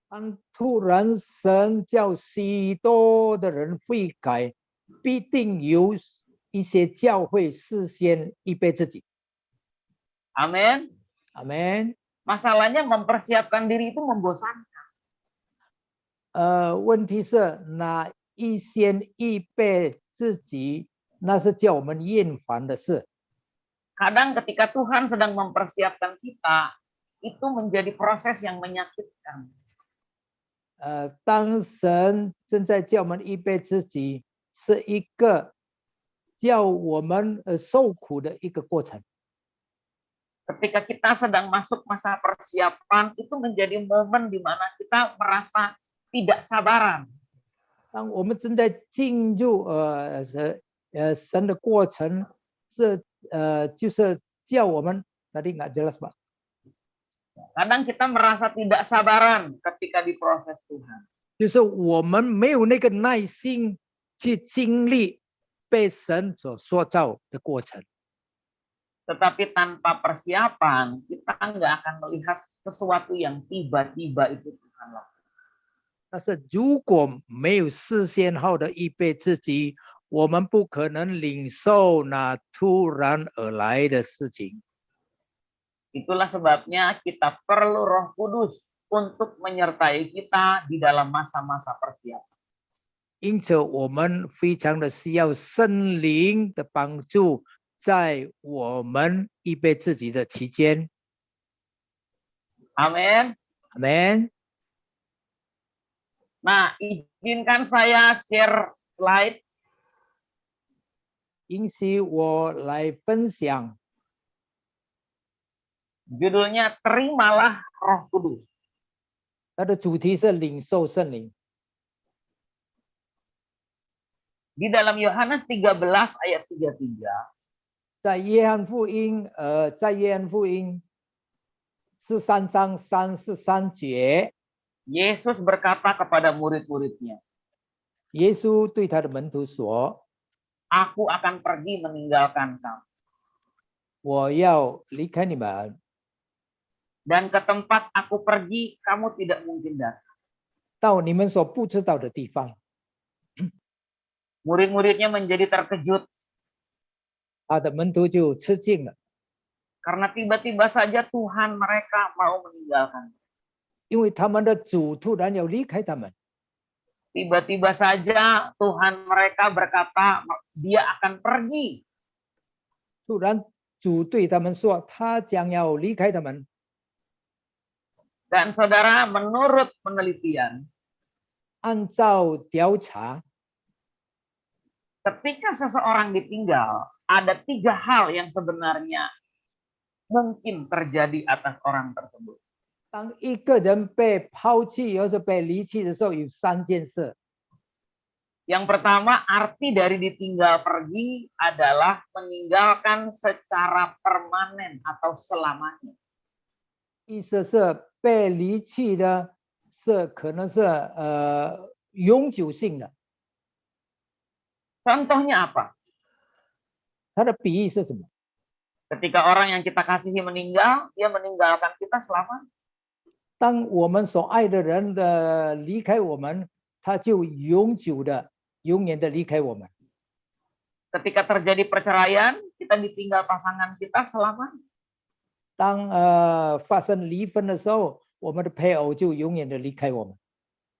当突然神叫许多的人悔改，必定有一些教会事先预备自己。 Amin. Amen。 Masalahnya mempersiapkan diri itu membosankan. 问题是那一先预备自己，那是叫我们厌烦的事。 Kadang ketika Tuhan sedang mempersiapkan kita, itu menjadi proses yang menyakitkan. 当神正在叫我们预备自己，是一个叫我们受苦的一个过程。 Ketika kita sedang masuk masa persiapan, itu menjadi momen di mana kita merasa tidak sabaran. 当我们正在进入神的过程，是就是叫我们tadi nggak jelas Pak。 Kadang kita merasa tidak sabaran ketika diproses Tuhan. 就是我们没有那个耐心去经历被神所塑造的过程。 Tetapi tanpa persiapan, kita nggak akan melihat sesuatu yang tiba-tiba itu Tuhan lakukan. 但是如果没有事先好的预备自己，我们不可能领受那突然而来的事情。 Itulah sebabnya kita perlu Roh Kudus untuk menyertai kita di dalam masa-masa persiapan. 因此，我们非常的需要圣灵的帮助，在我们预备自己的期间。 Amin. Amen。 Nah, izinkan saya share slide. 允许我来分享， Judulnya Terimalah Roh Kudus. 它的主题是领受圣灵。 Di dalam Yohanes 13 ayat 33, 在约翰福音13章33节， Yesus berkata kepada murid-muridnya, 耶稣对他的门徒说 Aku akan pergi meninggalkan kamu. 我要离开你们， Dan ke tempat aku pergi, kamu tidak mungkin datang. 到你们所不知道的地方。 Murid-muridnya menjadi terkejut 他的门徒就吃惊了， karena tiba-tiba saja Tuhan mereka mau meninggalkan. 因为他们的主突然要离开他们。 Tiba-tiba saja Tuhan mereka berkata dia akan pergi. 突然主对他们说，他将要离开他们。 Dan saudara, menurut penelitian, 按照调查， ketika seseorang ditinggal, ada 3 hal yang sebenarnya mungkin terjadi atas orang tersebut. 当一个人被抛弃或者被离弃的时候，有3件事。 Yang pertama, arti dari ditinggal pergi adalah meninggalkan secara permanen atau selamanya. 意思是被离弃的是可能是永久性的。 Contohnya apa? 它的比喻是什么？ Ketika orang yang kita kasihi meninggal, dia meninggalkan kita selamanya. 当我们所爱的人的离开我们，他就永远的离开我们。 Ketika terjadi perceraian, kita ditinggal pasangan kita selamanya. 当发生离婚的时候，我们的配偶就永远的离开我们。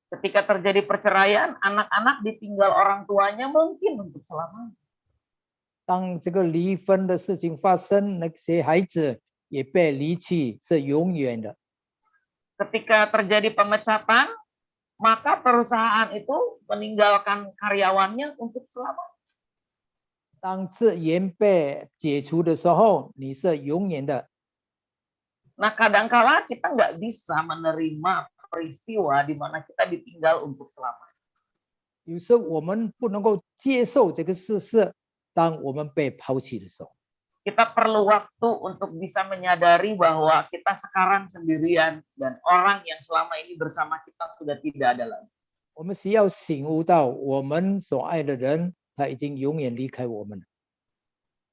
Ketika terjadi perceraian, anak-anak ditinggal orang tuanya mungkin untuk selamanya. 当这个离婚的事情发生，那些孩子也被离弃，是永远的。 Ketika terjadi pemecatan, maka perusahaan itu meninggalkan karyawannya untuk selamanya. 当自员被解除的时候，你是永远的。 Nah, kadangkala kita nggak bisa menerima peristiwa di mana kita ditinggal untuk selamanya. 有时候我们不能够接受这个事实，当我们被抛弃的时候， Kita perlu waktu untuk bisa menyadari bahwa kita sekarang sendirian dan orang yang selama ini bersama kita sudah tidak ada lagi. 我们需要醒悟到，我们所爱的人，他已经永远离开我们了。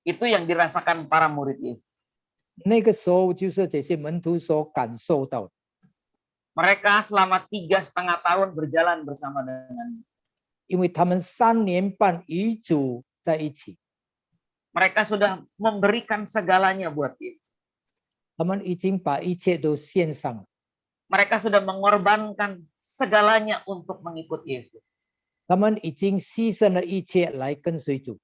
Itu yang dirasakan para murid Yesus. 那个时候，就是这些门徒所感受到的。 Mereka selama 3,5 tahun berjalan bersama dengan Yesus. 因为他们3年半与主在一起， Mereka sudah memberikan segalanya buat Yesus. 他们已经把一切都献上了， Mereka sudah mengorbankan segalanya untuk mengikut Yesus. 他们已经牺牲了一切来跟随主。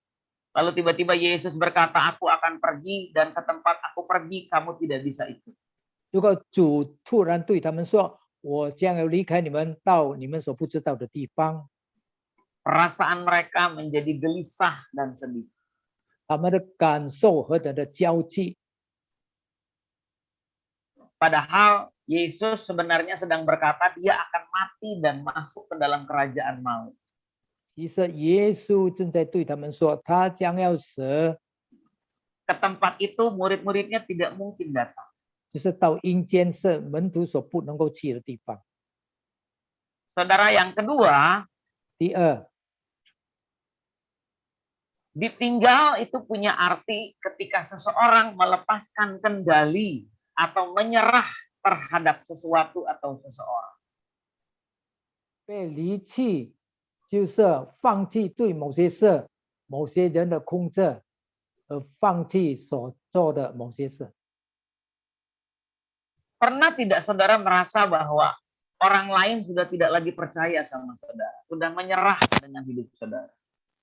Lalu tiba-tiba Yesus berkata, aku akan pergi dan ke tempat aku pergi kamu tidak bisa ikut. 如果主突然对他们说：“我将要离开你们，到你们所不知道的地方。” Perasaan mereka menjadi gelisah dan sedih. 他们的感受何等的焦急。 Padahal Yesus sebenarnya sedang berkata dia akan mati dan masuk ke dalam kerajaan maut. 其实耶稣正在对他们说，他将要死， Ke tempat itu murid-muridnya tidak mungkin datang. 就是到阴间，是门徒所不能够去的地方。 Saudara, yang kedua, 第二， ditinggal itu punya arti ketika seseorang melepaskan kendali atau menyerah terhadap sesuatu atau seseorang. 被离弃就是放弃对某些事、某些人的控制，而放弃所做的某些事。 Pernah tidak saudara merasa bahwa orang lain sudah tidak lagi percaya sama saudara, sudah menyerah dengan hidup saudara?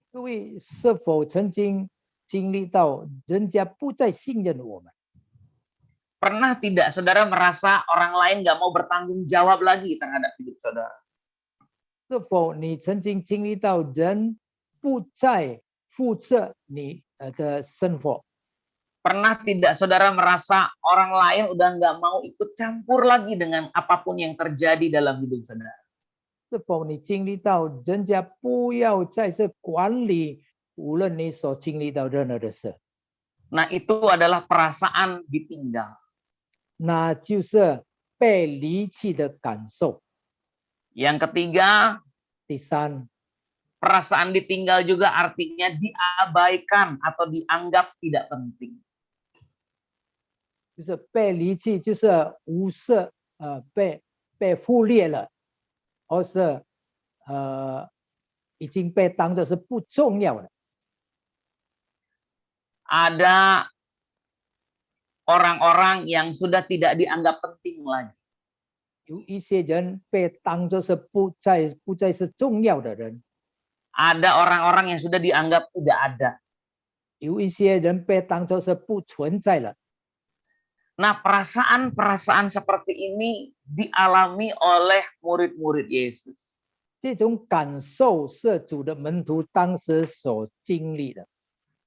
各位是否曾经经历到人家不再信任我们？ Pernah tidak saudara merasa orang lain nggak mau bertanggung jawab lagi terhadap hidup saudara? 是否你曾经经历到人不再负责你的生活？ Pernah tidak saudara merasa orang lain udah nggak mau ikut campur lagi dengan apapun yang terjadi dalam hidup saudara? 是否你经历到人家不要再是管理，无论你所经历到任何的事， Nah, itu adalah perasaan ditinggal. 那就是被离弃的感受。 Yang ketiga, 第三， perasaan ditinggal juga artinya diabaikan atau dianggap tidak penting. 就是被离弃，就是无视，被忽略了，或是已经被当作是不重要的。 Ada orang-orang yang sudah tidak dianggap penting lagi. 有一些人被当作是不再是重要的人， Ada orang-orang yang sudah dianggap tidak ada. 有一些人被当作是不存在了。 Nah, perasaan-perasaan seperti ini dialami oleh murid-murid Yesus. 这种感受是主的门徒当时所经历的，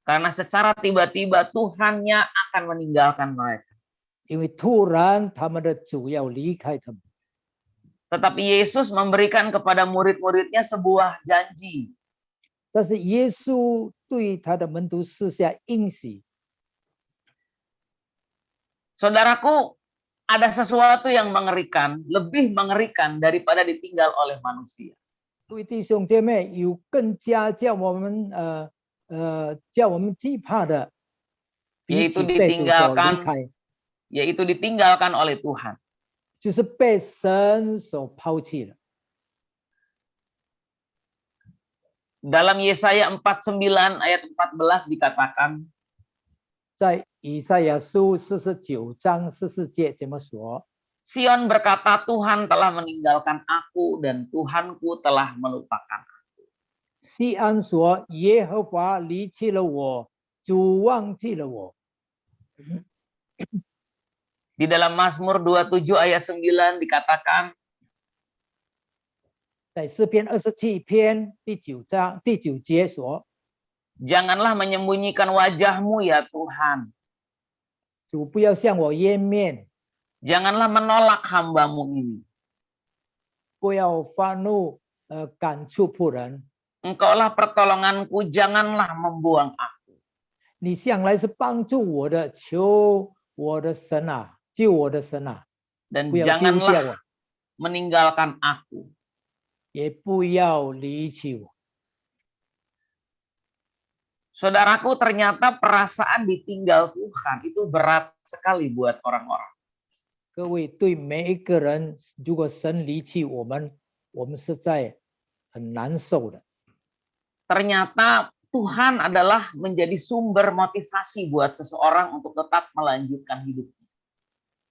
Karena secara tiba-tiba Tuhannya akan meninggalkan mereka. 因为突然他们的主要离开他们。 Tetapi Yesus memberikan kepada murid-muridnya sebuah janji. 但是耶稣对他的门徒施下应许。 Saudaraku, ada sesuatu yang mengerikan, lebih mengerikan daripada ditinggal oleh manusia. 各位弟兄姐妹，有更加叫我们惧怕的，比起被主所离开， yaitu ditinggalkan oleh Tuhan. 就是被神所抛弃了。 Dalam Yesaya 49 ayat 14 dikatakan, 在以赛亚书49章44节怎么说？ Sion berkata, Tuhan telah meninggalkan aku dan Tuhanku telah melupakan. 西安说：“耶和华离弃了我，主忘记了我。” Di dalam Mazmur 27 ayat 9 dikatakan, 在诗篇27篇第9节说 Janganlah menyembunyikan wajahmu ya Tuhan. 主不要向我掩面， Janganlah menolak hambamu ini. 不要发怒，赶出仆人。 Engkaulah pertolonganku, janganlah membuang aku. 你向来是帮助我的，求我的神啊，救我的神啊， Dan 不要丢掉 janganlah 我， meninggalkan aku. 也不要离弃我。 Saudaraku, ternyata perasaan ditinggal Tuhan itu berat sekali buat orang-orang. 各位，对每一个人，如果神离弃我们，我们实在很难受的。 Ternyata Tuhan adalah menjadi sumber motivasi buat seseorang untuk tetap melanjutkan hidup.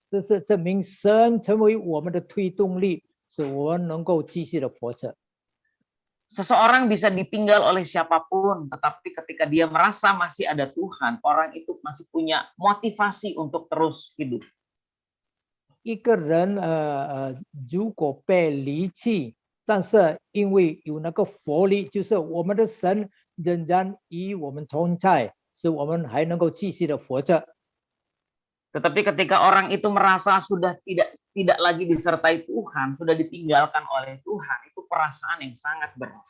这是证明神成为我们的推动力，使我们能够继续的活着。 Seseorang bisa ditinggal oleh siapapun, tetapi ketika dia merasa masih ada Tuhan, orang itu masih punya motivasi untuk terus hidup. 一个人如果被离弃，但是因为有那个佛力，就是我们的神仍然与我们同在，使我们还能够继续的活着。 Tetapi ketika orang itu merasa sudah tidak lagi disertai Tuhan, sudah ditinggalkan oleh Tuhan, itu perasaan yang sangat berat.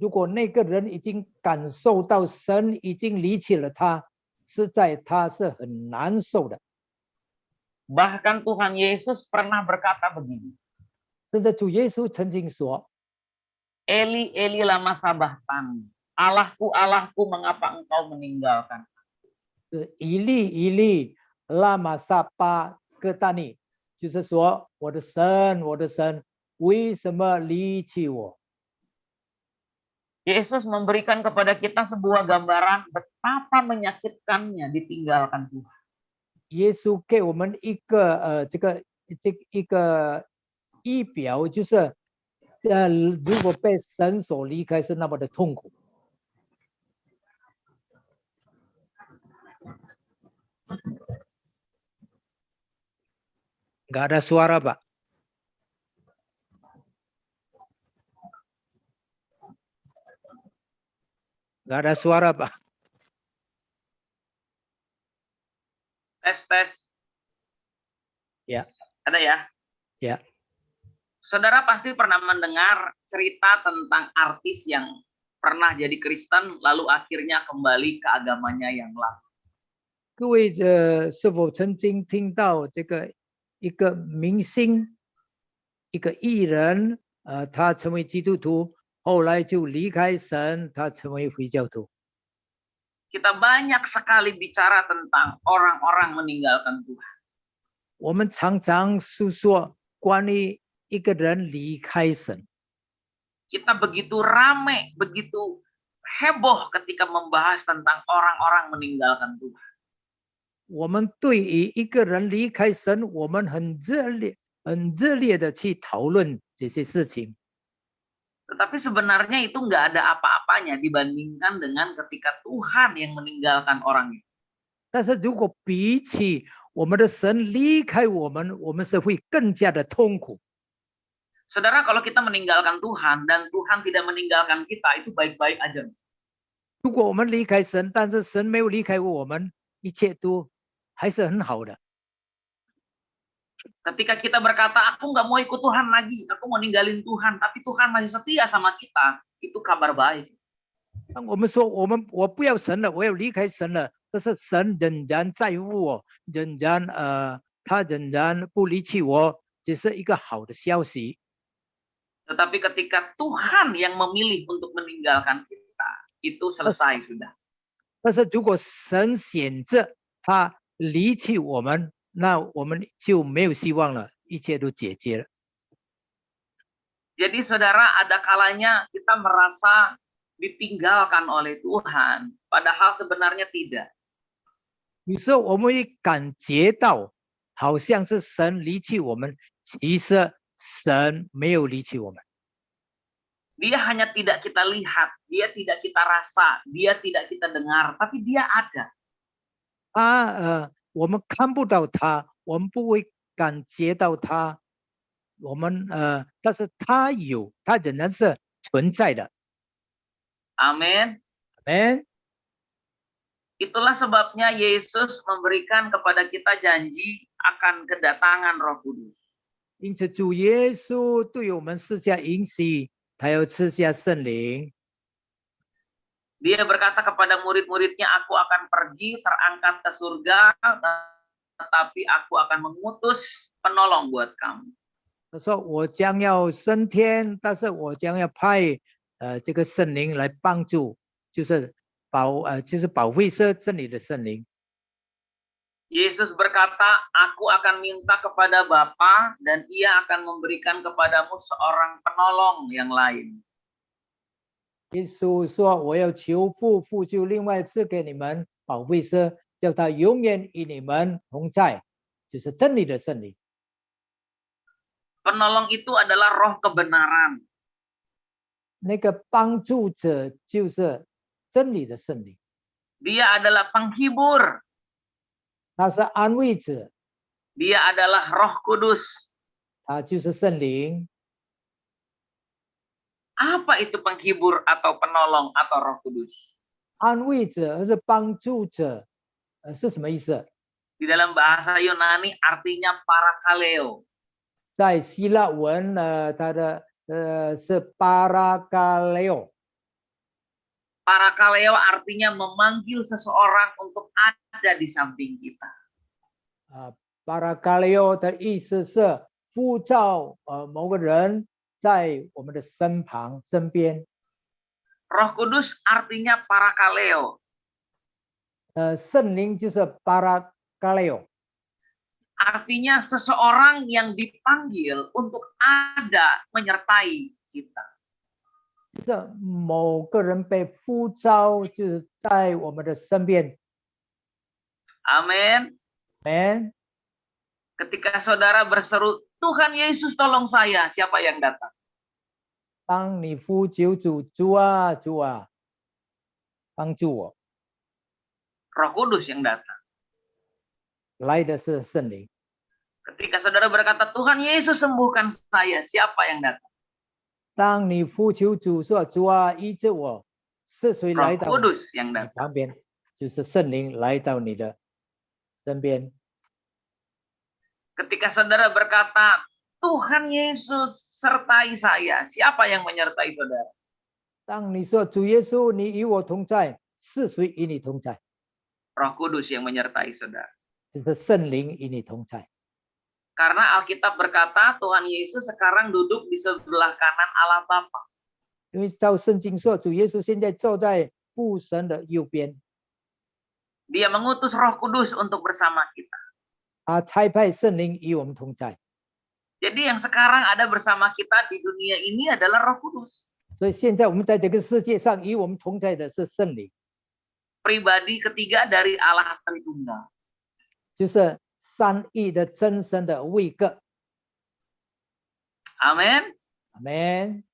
如果那个人已经感受到神已经离弃了他，实在他是很难受的。 Bahkan Tuhan Yesus pernah berkata begini, 甚至主耶稣曾经说 Eli, Eli lama sabachthani, Allahku, Allahku, mengapa engkau meninggalkan? 以利以利拉玛撒巴哥大尼，就是说我的神，我的神，为什么离弃我？ Yesus memberikan kepada kita sebuah gambaran betapa menyakitkannya ditinggalkan Tuhan. 耶稣给我们一个一个仪表，就是如果被神所离开是那么的痛苦。 Nggak ada suara, Pak. Nggak ada suara, Pak. Tes. Ya. Ada ya? Ya. Saudara pasti pernah mendengar cerita tentang artis yang pernah jadi Kristen lalu akhirnya kembali ke agamanya yang lama. 各位是否曾经听到这个一个明星，一个艺人，他成为基督徒，后来就离开神，他成为回教徒。 Kita banyak sekali bicara tentang orang-orang meninggalkan Tuhan. 我们常常诉说关于一个人离开神。 Kita begitu rame, begitu heboh ketika membahas tentang orang-orang meninggalkan Tuhan. 我们对于一个人离开神，我们很热烈的去讨论这些事情。 Tetapi sebenarnya itu nggak ada apa-apanya dibandingkan dengan ketika Tuhan yang meninggalkan orang itu. 但是如果比起我们的神离开我们，我们是会更加的痛苦。 Saudara, kalau kita meninggalkan Tuhan dan Tuhan tidak meninggalkan kita, itu baik-baik aja. 如果我们离开神，但是神没有离开我们，一切都还是很好的。 Ketika kita berkata, aku nggak mau ikut Tuhan lagi, aku mau ninggalin Tuhan, tapi Tuhan masih setia sama kita, itu kabar baik. 当我们说我不要神了，我要离开神了，这是神仍然在乎我，他仍然不离弃我，这是一个好的消息。 Tetapi ketika Tuhan yang memilih untuk meninggalkan kita, itu selesai sudah. 但是如果神选择他离弃我们，那我们就没有希望了，一切都解决了。 Jadi saudara, ada kalanya kita merasa ditinggalkan oleh Tuhan, padahal sebenarnya tidak. 有时候我们会感觉到好像是神离弃我们，其实神没有离弃我们。 Dia hanya tidak kita lihat, dia tidak kita rasa, dia tidak kita dengar, tapi dia ada. 我们看不到他，我们不会感觉到他，但是他有，他仍然是存在的。 Amin. Amen. Itulah sebabnya Yesus memberikan kepada kita janji akan kedatangan Roh Kudus. 因此，主耶稣对我们施下应许，他要赐下圣灵。 Dia berkata kepada murid-muridnya, aku akan pergi terangkat ke surga, tetapi aku akan mengutus penolong buat kamu. 他说：“我将要升天，但是我将要派这个圣灵来帮助，就是保惠师真理的圣灵。” Yesus berkata, aku akan minta kepada Bapa dan ia akan memberikan kepadamu seorang penolong yang lain. 耶稣说：“我要求父，父就另外赐给你们保惠师，叫他永远与你们同在，就是真理的圣灵。” Penolong itu adalah roh kebenaran. 那个帮助者就是真理的圣灵， Dia adalah penghibur. 他是安慰者， Dia adalah Roh Kudus. 他就是圣灵。 Apa itu penghibur atau penolong atau Roh Kudus? 安慰者而是帮助者，是什么意思？ Di dalam bahasa Yunani artinya parakaleo. 在希腊文，它的是巴拉嘎雷欧。 Parakaleo artinya memanggil seseorang untuk ada di samping kita. 巴拉嘎雷欧的意思是呼召某个人在我们的身旁身边。 Roh Kudus artinya parakaleo. 圣灵就是巴拉嘎雷欧。 Artinya seseorang yang dipanggil untuk ada menyertai kita. 这某个人被呼召，就是在我们的身边。 Amin. Amen. Ketika saudara berseru, Tuhan Yesus tolong saya, siapa yang datang? 当你呼求主，主啊，主啊，帮助我， Roh Kudus yang datang. 来的是圣灵。 Ketika saudara berkata, Tuhan Yesus sembuhkan saya, siapa yang datang? 当你呼求主说：“主啊，医治我”，是谁 Roh 来到 Kudus yang 你 datang. 旁边？就是圣灵来到你的身边。 Ketika saudara berkata, Tuhan Yesus sertai saya, siapa yang menyertai saudara? 当你说：“主耶稣，你与我同在”，是谁与你同在？ Roh Kudus yang menyertai saudara. 就是圣灵与你同在。 Karena Alkitab berkata, Tuhan Yesus sekarang duduk di sebelah kanan Allah Bapa. 因为照圣经说，主耶稣现在坐在父神的右边， Dia mengutus Roh Kudus untuk bersama kita. 他差派圣灵与我们同在。 Jadi yang sekarang ada bersama kita di dunia ini adalah Roh Kudus. 所以现在我们在这个世界上与我们同在的是圣灵， Pribadi ketiga dari Allah Tritunggal. 就是三一的真神的位格。 Amin. Amen。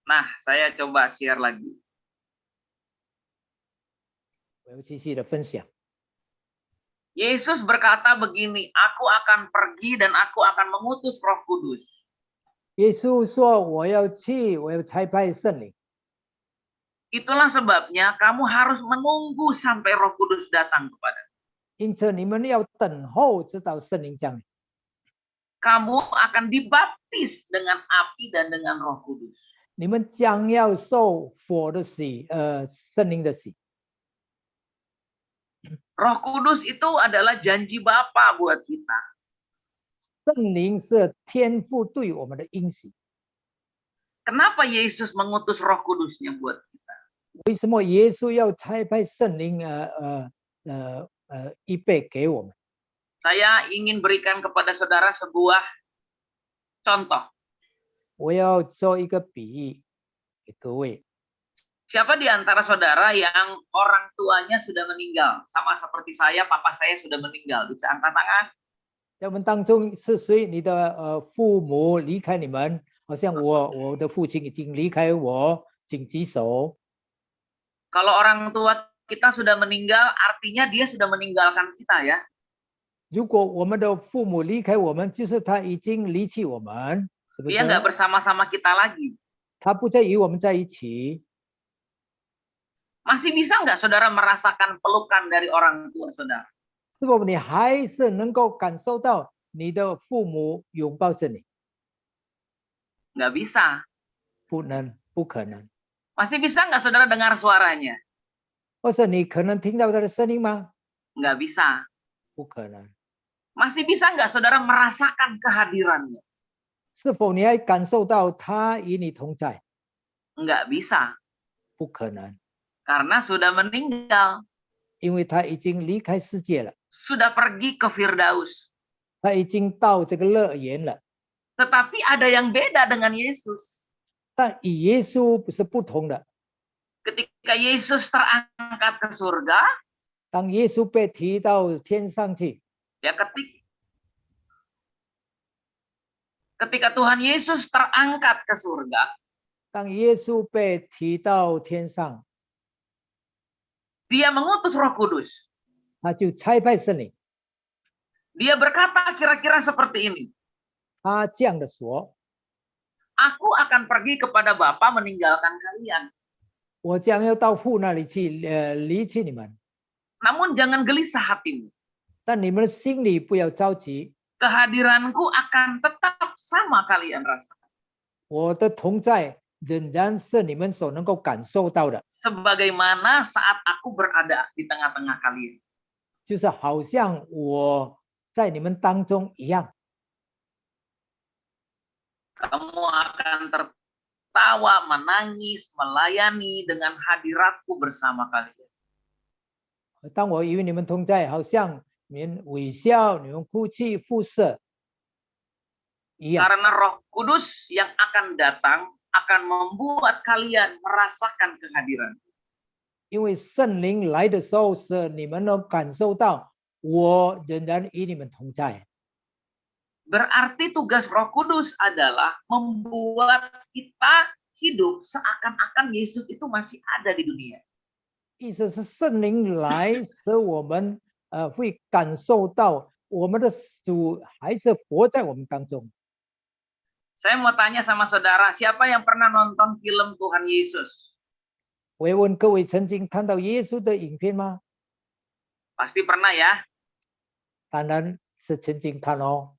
Nah, saya coba share lagi. 我要继续的分享。 Yesus berkata begini, aku akan pergi dan aku akan mengutus Roh Kudus. 耶稣说：“我要去，我要差派圣灵。” Itulah sebabnya kamu harus menunggu sampai Roh Kudus datang kepada. 因此，你们要等候，直到圣灵降临。 Kamu akan dibaptis dengan api dan dengan Roh Kudus. 你们将要受火的洗，圣灵的洗。 Roh Kudus itu adalah janji Bapa buat kita. 圣灵是天父对我们的应许。 Kenapa Yesus mengutus Roh Kudusnya buat kita? 为什么耶稣要差派圣灵预备给我们？ Saya ingin berikan kepada saudara sebuah contoh. 我要做一个比喻给各位。Siapa di antara saudara yang orang tuanya sudah meninggal? Sama seperti saya, papa saya sudah meninggal. Bisa angkat tangan? 在我们当中是谁？你的父母离开你们，好像我的父亲已经离开我，请举手。 Kalau orang tua kita sudah meninggal, artinya dia sudah meninggalkan kita ya. 如果我们的父母离开我们，就是他已经离弃我们，是不是？ Dia nggak bersama-sama kita lagi. 他不再与我们在一起。 Masih bisa nggak saudara merasakan pelukan dari orang tua saudara? 是否你还是能够感受到你的父母拥抱着你？ Nggak bisa. 不能，不可能。 Masih bisa nggak saudara dengar suaranya? 或者你可能听到他的声音吗？ Nggak bisa. 不可能。 Masih bisa nggak saudara merasakan kehadirannya? 是否你还感受到他与你同在？ Nggak bisa. 不可能， Karena sudah meninggal. 因为他已经离开世界了， Sudah pergi ke Firdaus. 他已经到这个乐园了。 Tetapi ada yang beda dengan Yesus. 但与耶稣不是不同的。 Ketika Yesus terangkat ke surga, 当耶稣被提到天上去， ya ketika Tuhan Yesus terangkat ke surga, 当耶稣被提到天上， dia mengutus Roh Kudus. 他就差派圣灵。 Dia berkata kira-kira seperti ini. 他这样的说 Aku akan pergi kepada Bapa meninggalkan kalian. 我将要到父那里去，离弃你们， Namun jangan gelisah hatimu. 但你们的心里不要着急， Kehadiranku akan tetap sama kalian rasakan. 我的同在仍然是你们所能够感受到的， Sebagaimana saat aku berada di tengah-tengah kalian. 就是好像我在你们当中一样。 Kamu akan tertawa, menangis, melayani dengan hadiratku bersama kalian. 当我与你们同在，好像你们微笑、你们哭泣、辐射一样。 Karena Roh Kudus yang akan datang akan membuat kalian merasakan kehadiran. 因为圣灵来的时候，是你们能感受到我仍然与你们同在。 Berarti tugas Roh Kudus adalah membuat kita hidup seakan-akan Yesus itu masih ada di dunia. 意思是圣灵来，使我们会感受到我们的主还是活在我们当中。 Saya mau tanya sama saudara, siapa yang pernah nonton film Tuhan Yesus? 我要问各位，曾经看到耶稣的影片吗？ Pasti pernah ya. 当然是曾经看哦。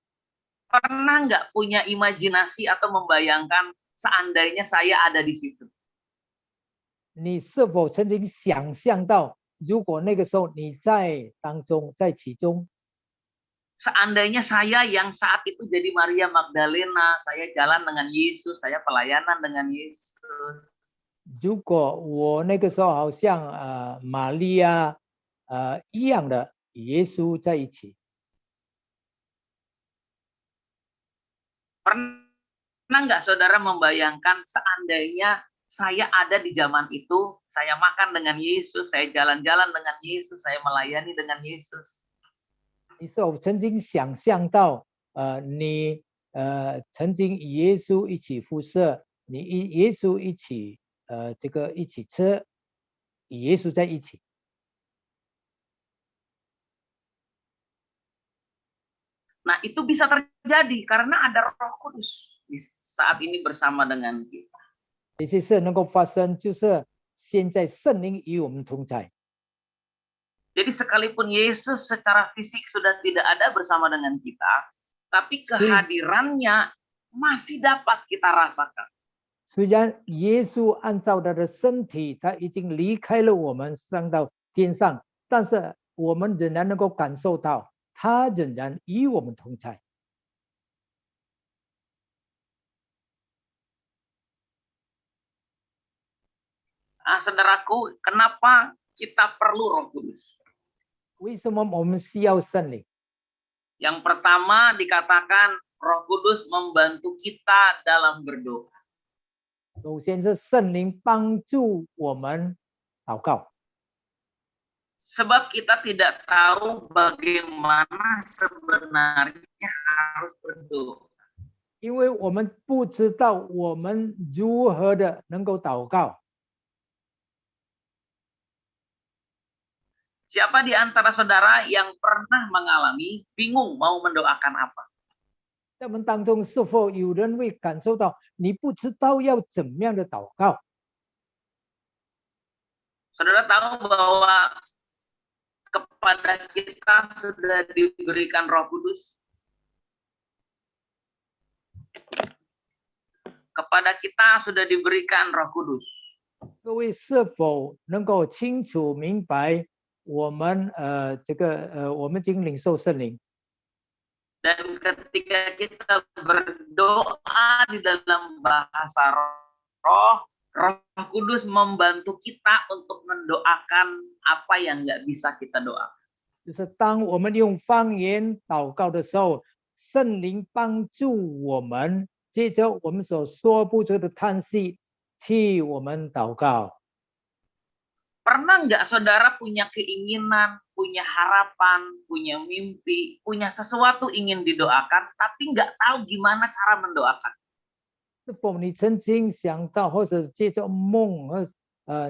Pernah nggak punya imajinasi atau membayangkan seandainya saya ada di situ? 你是否曾经想象到，如果那个时候你在当中，在其中？ Seandainya saya yang saat itu jadi Maria Magdalena, saya jalan dengan Yesus, saya pelayanan dengan Yesus. 如果我那个时候好像玛利亚一样的与耶稣在一起， Pernah nggak saudara membayangkan seandainya saya ada di zaman itu, saya makan dengan Yesus, saya jalan-jalan dengan Yesus, saya melayani dengan Yesus. 你是否曾经想象到，你曾经与耶稣一起辐射，你与耶稣一起一起吃，与耶稣在一起？ Nah, itu bisa terjadi karena ada Roh Kudus di saat ini bersama dengan kita. 这些事能够发生，就是现在圣灵与我们同在。 Jadi sekalipun Yesus secara fisik sudah tidak ada bersama dengan kita, tapi kehadirannya masih dapat kita rasakan. 虽然耶稣按照他的身体，他已经离开了我们，上到天上，但是我们仍然能够感受到，他仍然与我们同在。 Nah, saudaraku, kenapa kita perlu Roh Kudus? 为什么我们需要圣灵？ Yang pertama dikatakan Roh Kudus membantu kita dalam berdoa. 首先是圣灵帮助我们祷告， Sebab kita tidak tahu bagaimana sebenarnya harus berdoa. 因为我们不知道我们如何的能够祷告。 Siapa di antara saudara yang pernah mengalami bingung mau mendoakan apa? 在我们当中是否有人会感受到你不知道要怎么样的祷告？ Saudara tahu bahwa kepada kita sudah diberikan Roh Kudus? Kepada kita sudah diberikan Roh Kudus. 各位是否能够清楚明白我们我们已经领受圣灵？ Dan ketika kita berdoa di dalam bahasa roh, Roh Kudus membantu kita untuk mendoakan apa yang nggak bisa kita doakan. 就是当我们用方言祷告的时候，圣灵帮助我们，接着我们所说不出的叹息，替我们祷告。 Pernah nggak saudara punya keinginan, punya harapan, punya mimpi, punya sesuatu ingin didoakan, tapi nggak tahu gimana cara mendoakan? 是否你曾经想到，或者借着梦，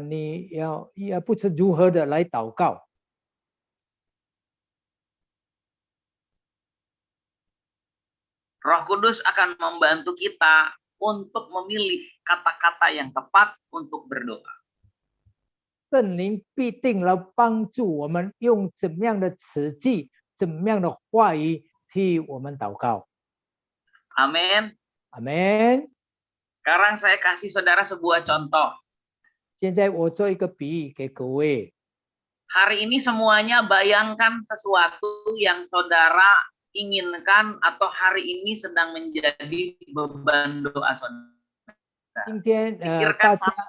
你要不知如何的来祷告？ Roh Kudus akan membantu kita untuk memilih kata-kata yang tepat untuk berdoa. 圣灵必定来帮助我们用怎么样的词句、怎么样的话语替我们祷告。 Amin. 阿门。 Sekarang saya kasih saudara sebuah contoh. 现在我做一个比喻给各位。 Hari ini semuanya bayangkan sesuatu yang saudara inginkan atau hari ini sedang menjadi beban doa saudara. 今天 Pikirkan satu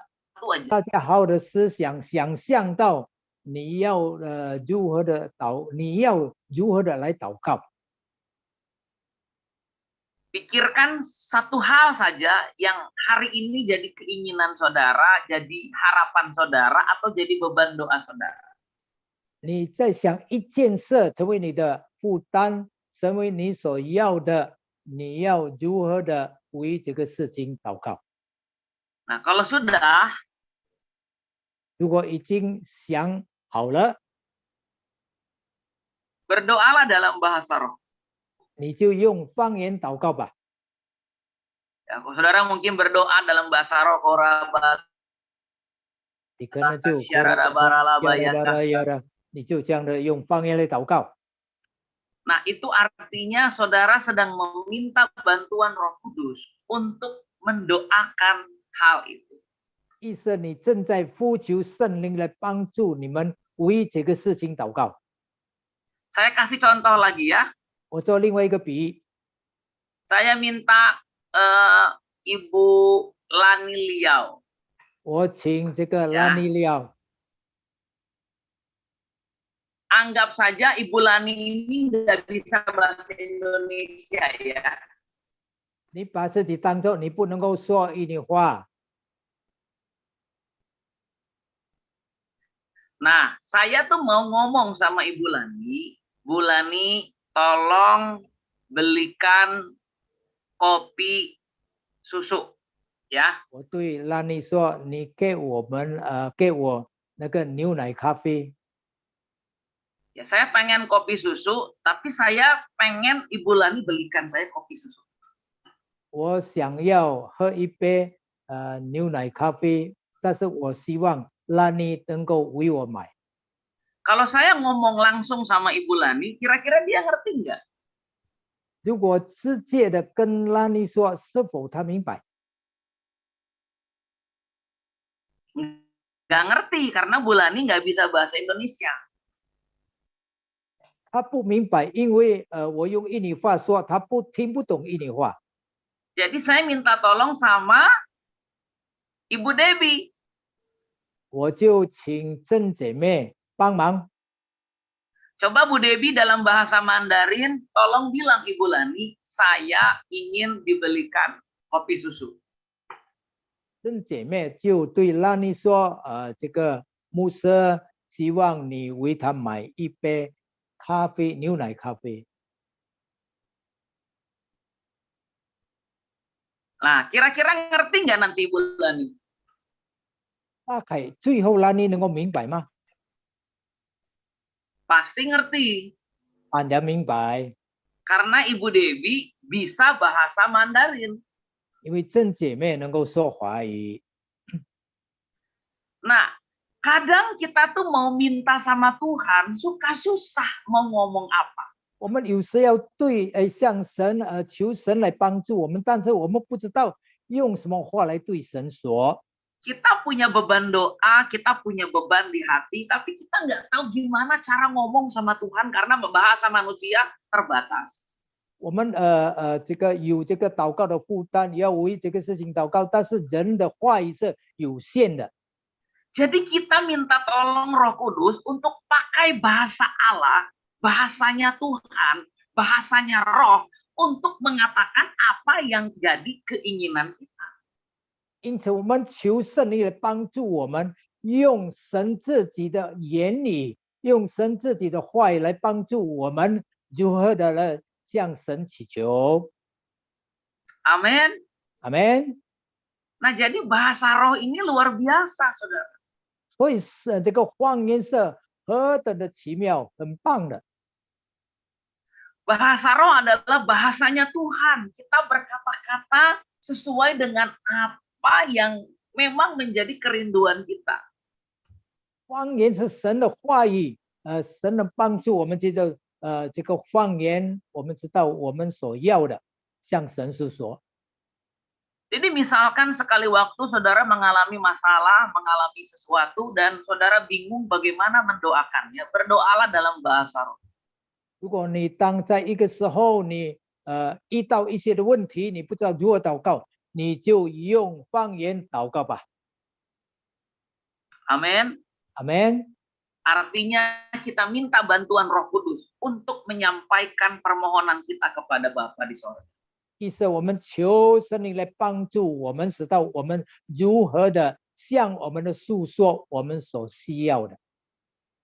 aja. 大家好好的思想，想象到你要如何的来祷告。 Pikirkan satu hal saja yang hari ini jadi keinginan saudara, jadi harapan saudara, atau jadi beban doa saudara. 你在想一件事成为你的负担，成为你所要的，你要如何的为这个事情祷告？ Nah, kalau sudah, 如果已经想好了， berdoalah dalam bahasa roh. 你就用方言祷告吧。 Ya, saudara mungkin berdoa dalam bahasa roh, korabat, 你可能就 syarabarabayaka. 你就这样的用方言来祷告。 Nah, itu artinya saudara sedang meminta bantuan Roh Kudus untuk mendoakan hal itu. 意思你正在呼求圣灵来帮助你们为这个事情祷告。 Saya kasih contoh lagi ya. 我做另外一个比喻， Saya minta Ibu Lani Liao. 我请这个拉尼廖， Anggap saja Ibu Lani ini nggak bisa bahasa Indonesia ya. 你把自己当做你不能够说印尼话。 Nah, saya tuh mau ngomong sama Ibu Lani, Bu Lani, tolong belikan kopi susu, ya. 我对拉尼说：“你给我那个牛奶咖啡。 Ya, saya pengen kopi susu, tapi saya pengen Ibu Lani belikan saya kopi susu. 我想要喝一杯牛奶咖啡，但是我希望拉尼能够为我买。 Kalau saya ngomong langsung sama Ibu Lani, kira-kira dia ngerti nggak? 如果直接的跟拉尼说，是否他明白？ Nggak ngerti, karena Bu Lani nggak bisa bahasa Indonesia. 他不明白，因为我用印尼话说，他听不懂印尼话。 Jadi saya minta tolong sama Ibu Debbie. 我就请郑姐妹帮忙。 Coba Bu Debbie dalam bahasa Mandarin, tolong bilang Ibu Lani, saya ingin dibelikan kopi susu. 真姐妹就对拉尼说：“这个牧师希望你为他买一杯咖啡，牛奶咖啡。” Nah, kira-kira ngerti nggak nanti Ibu Lani? 大概最后拉尼能够明白吗？ Pasti ngerti. Anda 明白， Karena Ibu Dewi bisa bahasa Mandarin. 因为真姐妹能够说华语。 Nah, kadang kita tuh mau minta sama Tuhan, suka susah mau ngomong apa. 我们有时要向神求神来帮助我们，但是我们不知道用什么话来对神说。 Kita punya beban doa, kita punya beban di hati, tapi kita nggak tahu gimana cara ngomong sama Tuhan karena bahasa manusia terbatas. 我们这个有这个祷告的负担，要为这个事情祷告，但是人的话语是有限的。 Jadi kita minta tolong Roh Kudus untuk pakai bahasa Allah, bahasanya Tuhan, bahasanya Roh, untuk mengatakan apa yang jadi keinginan kita. 因此，我们求圣灵来帮助我们，用神自己的言语，用神自己的话语来帮助我们如何的来向神祈求。 Amin. Amen。 Nah, jadi bahasa Roh ini luar biasa, saudara. 所以这个方言是何等的奇妙，很棒的。 Bahasa Roh adalah bahasanya Tuhan. Kita berkata-kata sesuai dengan apa yang memang menjadi kerinduan kita. 方言是神的话语，神能帮助我们这个方言，我们知道我们所要的，向神诉说。 Jadi misalkan sekali waktu saudara mengalami masalah, mengalami sesuatu, dan saudara bingung bagaimana mendoakannya, berdoalah dalam bahasa Roh. 如果你当在一个时候你遇到一些的问题，你不知道如何祷告，你就用方言祷告吧。 Amin. Amen。 Artinya kita minta bantuan Roh Kudus untuk menyampaikan permohonan kita kepada Bapa di sorga. 意思我们求神灵来帮助我们，知道我们如何的向我们的诉说我们所需要的。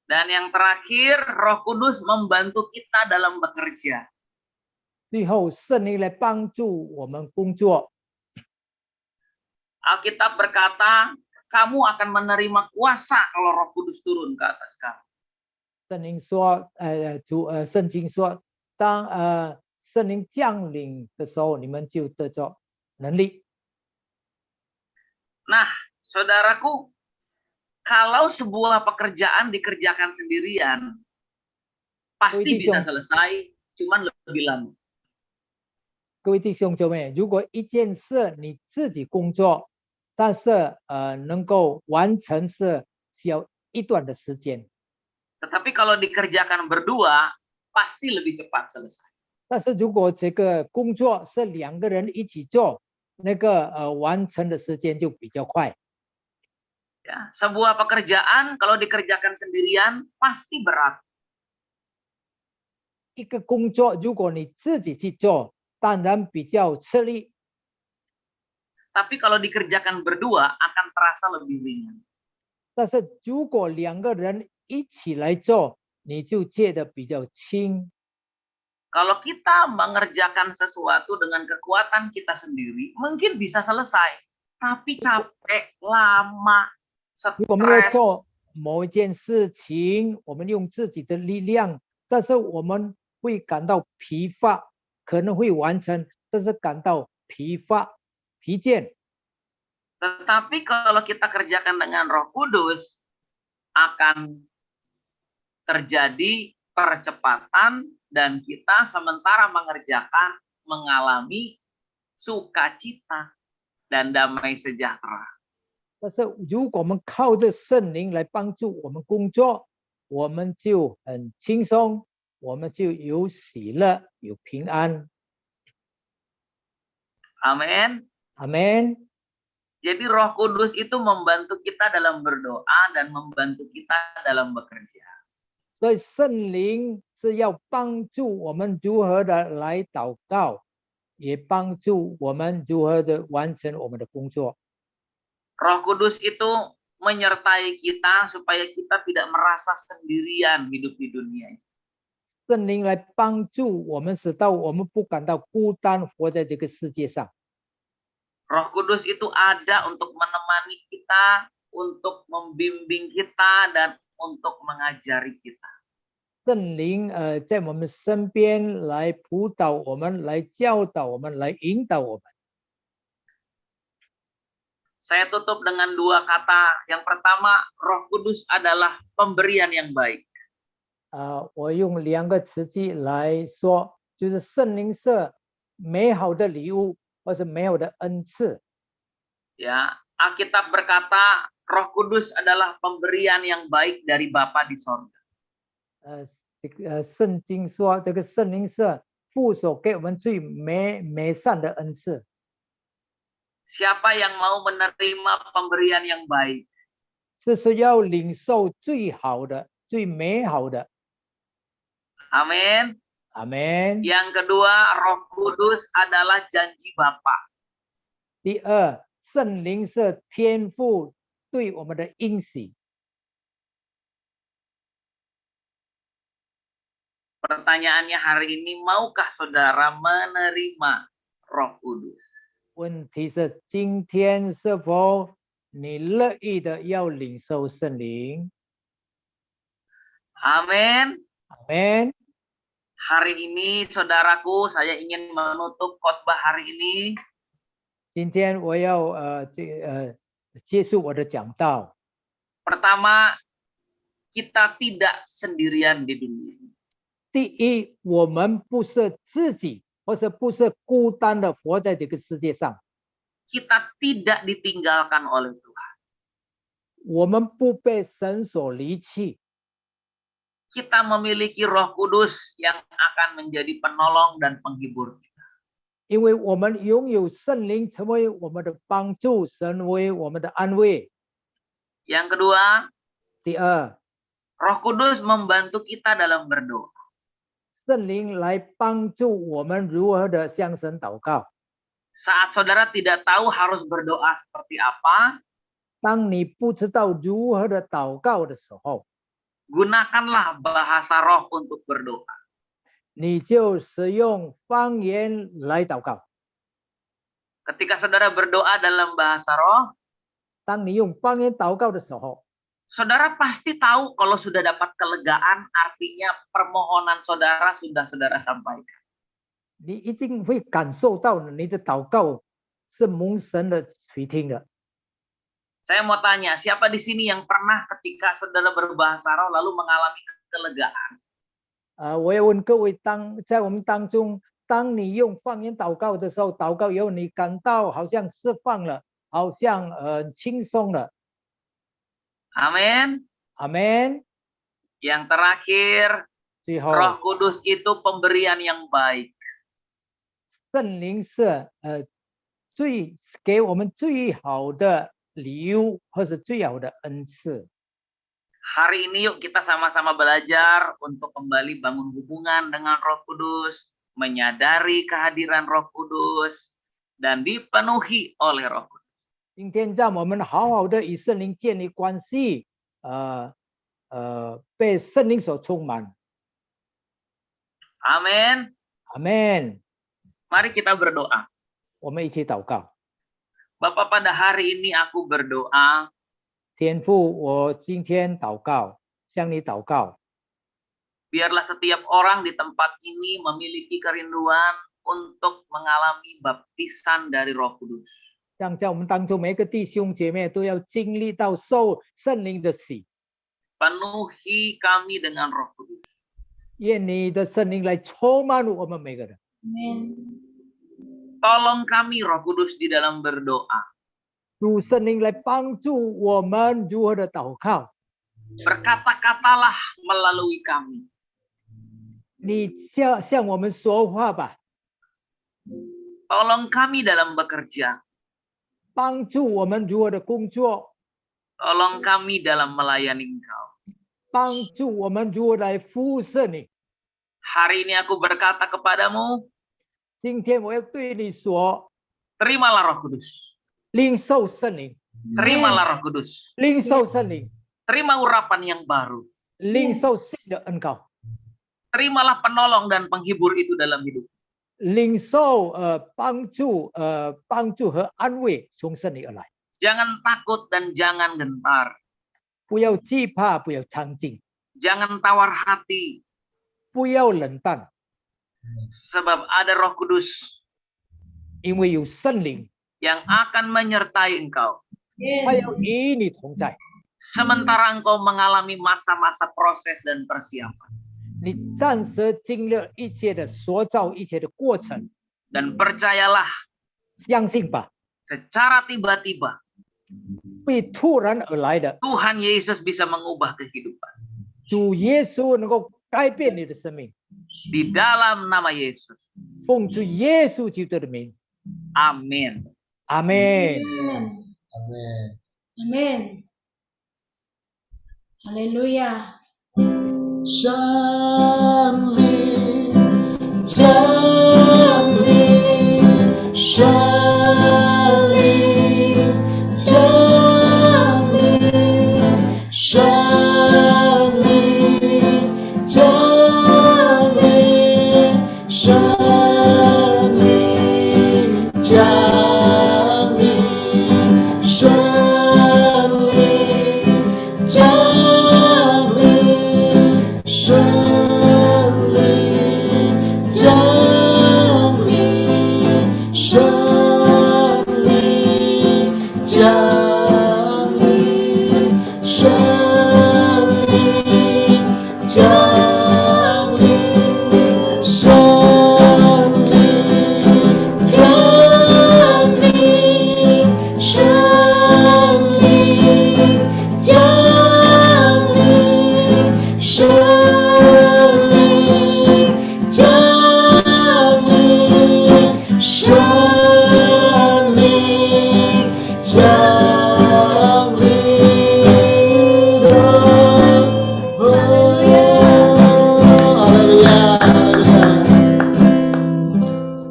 Dan yang terakhir, Roh Kudus membantu kita dalam bekerja. 最后，圣灵来帮助我们工作。 Alkitab berkata, kamu akan menerima kuasa kalau Roh Kudus turun ke atas kamu. 圣灵说，圣经说，当圣灵降临的时候，你们就得着能力。 Nah, saudaraku, kalau sebuah pekerjaan dikerjakan sendirian, pasti bisa selesai, cuman lebih lama. 各位弟兄姊妹，如果一件事你自己工作，但是能够完成是需要一段的时间。 Tetapi kalau dikerjakan berdua, pasti lebih cepat selesai. 但是如果这个工作是两个人一起做，那个完成的时间就比较快。 Ya, sebuah pekerjaan kalau dikerjakan sendirian pasti berat. 一个工作如果你自己去做，当然比较吃力。 Tapi kalau dikerjakan berdua akan terasa lebih ringan. 但是如果两个人一起来做，你就觉得比较轻。 Kalau kita mengerjakan sesuatu dengan kekuatan kita sendiri, mungkin bisa selesai. Tapi capek, lama, 如果我们要 stres. 做某一件事情，我们用自己的力量，但是我们会感到疲乏，可能会完成，但是感到疲乏、疲倦。 Tetapi kalau kita kerjakan dengan Roh Kudus, akan terjadi percepatan dan kita sementara mengerjakan mengalami sukacita dan damai sejahtera. 但是如果我们靠着圣灵来帮助我们工作，我们就很轻松，我们就有喜乐，有平安。 Amin. Amen。 Jadi Roh Kudus itu membantu kita dalam berdoa dan membantu kita dalam bekerja. 所以圣灵是要帮助我们如何的来祷告，也帮助我们如何的完成我们的工作。Roh Kudus itu menyertai kita supaya kita tidak merasa sendirian hidup di dunia ini. 圣灵来帮助我们，使到我们不感到孤单，活在这个世界上。 Roh Kudus itu ada untuk menemani kita, untuk membimbing kita, dan untuk mengajari kita. 圣灵在我们身边来辅导我们，来教导我们，来引导我们。 Saya tutup dengan dua kata. Yang pertama, Roh Kudus adalah pemberian yang baik. 我用2个词句来说，就是圣灵是美好的礼物，或是美好的恩赐。 Ya, Alkitab berkata, Roh Kudus adalah pemberian yang baik dari Bapa di sorga. 圣经说，这个圣灵是父所给我们最美善的恩赐。 Siapa yang mau menerima pemberian yang baik? 这是要领受最好的、最美好的。 Amin. Amin. Yang kedua, Roh Kudus adalah janji Bapa. 第二，圣灵是天父对我们的应许。 Pertanyaannya hari ini, maukah saudara menerima Roh Kudus? 问题是今天是否你乐意的要领受圣灵？ Amin. Amin. Hari ini, saudaraku, saya ingin menutup khotbah hari ini 今天我要结束我的讲道。 Pertama, kita tidak sendirian di dunia ini. 第一，我们不是自己，或是不是孤单的活在这个世界上。 Kita tidak ditinggalkan oleh Tuhan. 我们不被神所离弃。 Kita memiliki Roh Kudus yang akan menjadi penolong dan penghibur kita. 因为我们拥有圣灵，成为我们的帮助，成为我们的安慰。 Yang kedua, 第二， Roh Kudus membantu kita dalam berdoa. 圣灵来帮助我们如何的向神祷告。 Saat saudara tidak tahu harus berdoa seperti apa, 当你不知道如何的祷告的时候， gunakanlah bahasa roh untuk berdoa. 你就使用方言来祷告。 Ketika saudara berdoa dalam bahasa roh, 当你用方言祷告的时候， saudara pasti tahu kalau sudah dapat kelegaan, artinya permohonan saudara sudah saudara sampaikan. 你一定会感受到你的祷告是蒙神的垂听的。 Saya mau tanya, siapa di sini yang pernah ketika saudara berbahasa roh lalu mengalami kelegaan? 我要问各位，在我们当中，当你用方言祷告的时候，祷告以后你感到好像释放了，好像轻松了。 Amin. Amin. Yang terakhir, 最后， Roh Kudus itu pemberian yang baik. 圣灵是给我们最好的礼物，或是最好的恩赐。 Hari ini yuk kita sama-sama belajar untuk kembali bangun hubungan dengan Roh Kudus, menyadari kehadiran Roh Kudus, dan dipenuhi oleh Roh Kudus. 今天让我们好好的与圣灵建立关系，被圣灵所充满。 Amin. Amin. Mari kita berdoa. 我们一起祷告。 Bapak, pada hari ini aku berdoa, 天父，我今天祷告，向你祷告， biarlah setiap orang di tempat ini memiliki kerinduan untuk mengalami baptisan dari Roh Kudus. 让在我们当中每个弟兄姐妹都要经历到受圣灵的洗。 Penuhi kami dengan Roh Kudus. 愿你的圣灵来充满我们每个人。 Tolong kami Roh Kudus di dalam berdoa. 主圣灵来帮助我们如何的祷告。 Berkata-katalah melalui kami. 你向我们说话吧， Tolong kami dalam bekerja. 帮助我们如何的工作， Tolong kami dalam melayani Engkau. 帮助我们如何来服务圣灵。 Hari ini aku berkata kepadamu, 今天我要对你说， terimalah Roh Kudus. 领受圣灵， Terimalah Roh Kudus. 领受圣灵， Terima urapan yang baru. 领受新的恩膏， Terimalah penolong dan penghibur itu dalam hidup. 领受帮助和安慰从圣灵而来， Jangan takut dan jangan gentar. 不要惧怕，不要藏进， Jangan tawar hati. 不要冷淡， Sebab ada Roh Kudus 因为有圣灵， yang akan menyertai engkau. 他要与你同在。 Sementara engkau mengalami masa-masa proses dan persiapan. 你暂时经历一切的塑造，一切的过程， Dan percayalah, 相信吧， secara tiba-tiba 会突然而来的。 Tuhan Yesus bisa mengubah kehidupan. 主耶稣能够改变你的生命， Di dalam nama Yesus. 奉主耶稣基督的名， Amin. 阿门。 Amin. Amin. Haleluya. Shalom, shalom, shalom, shalom, shalom, shalom, shalom,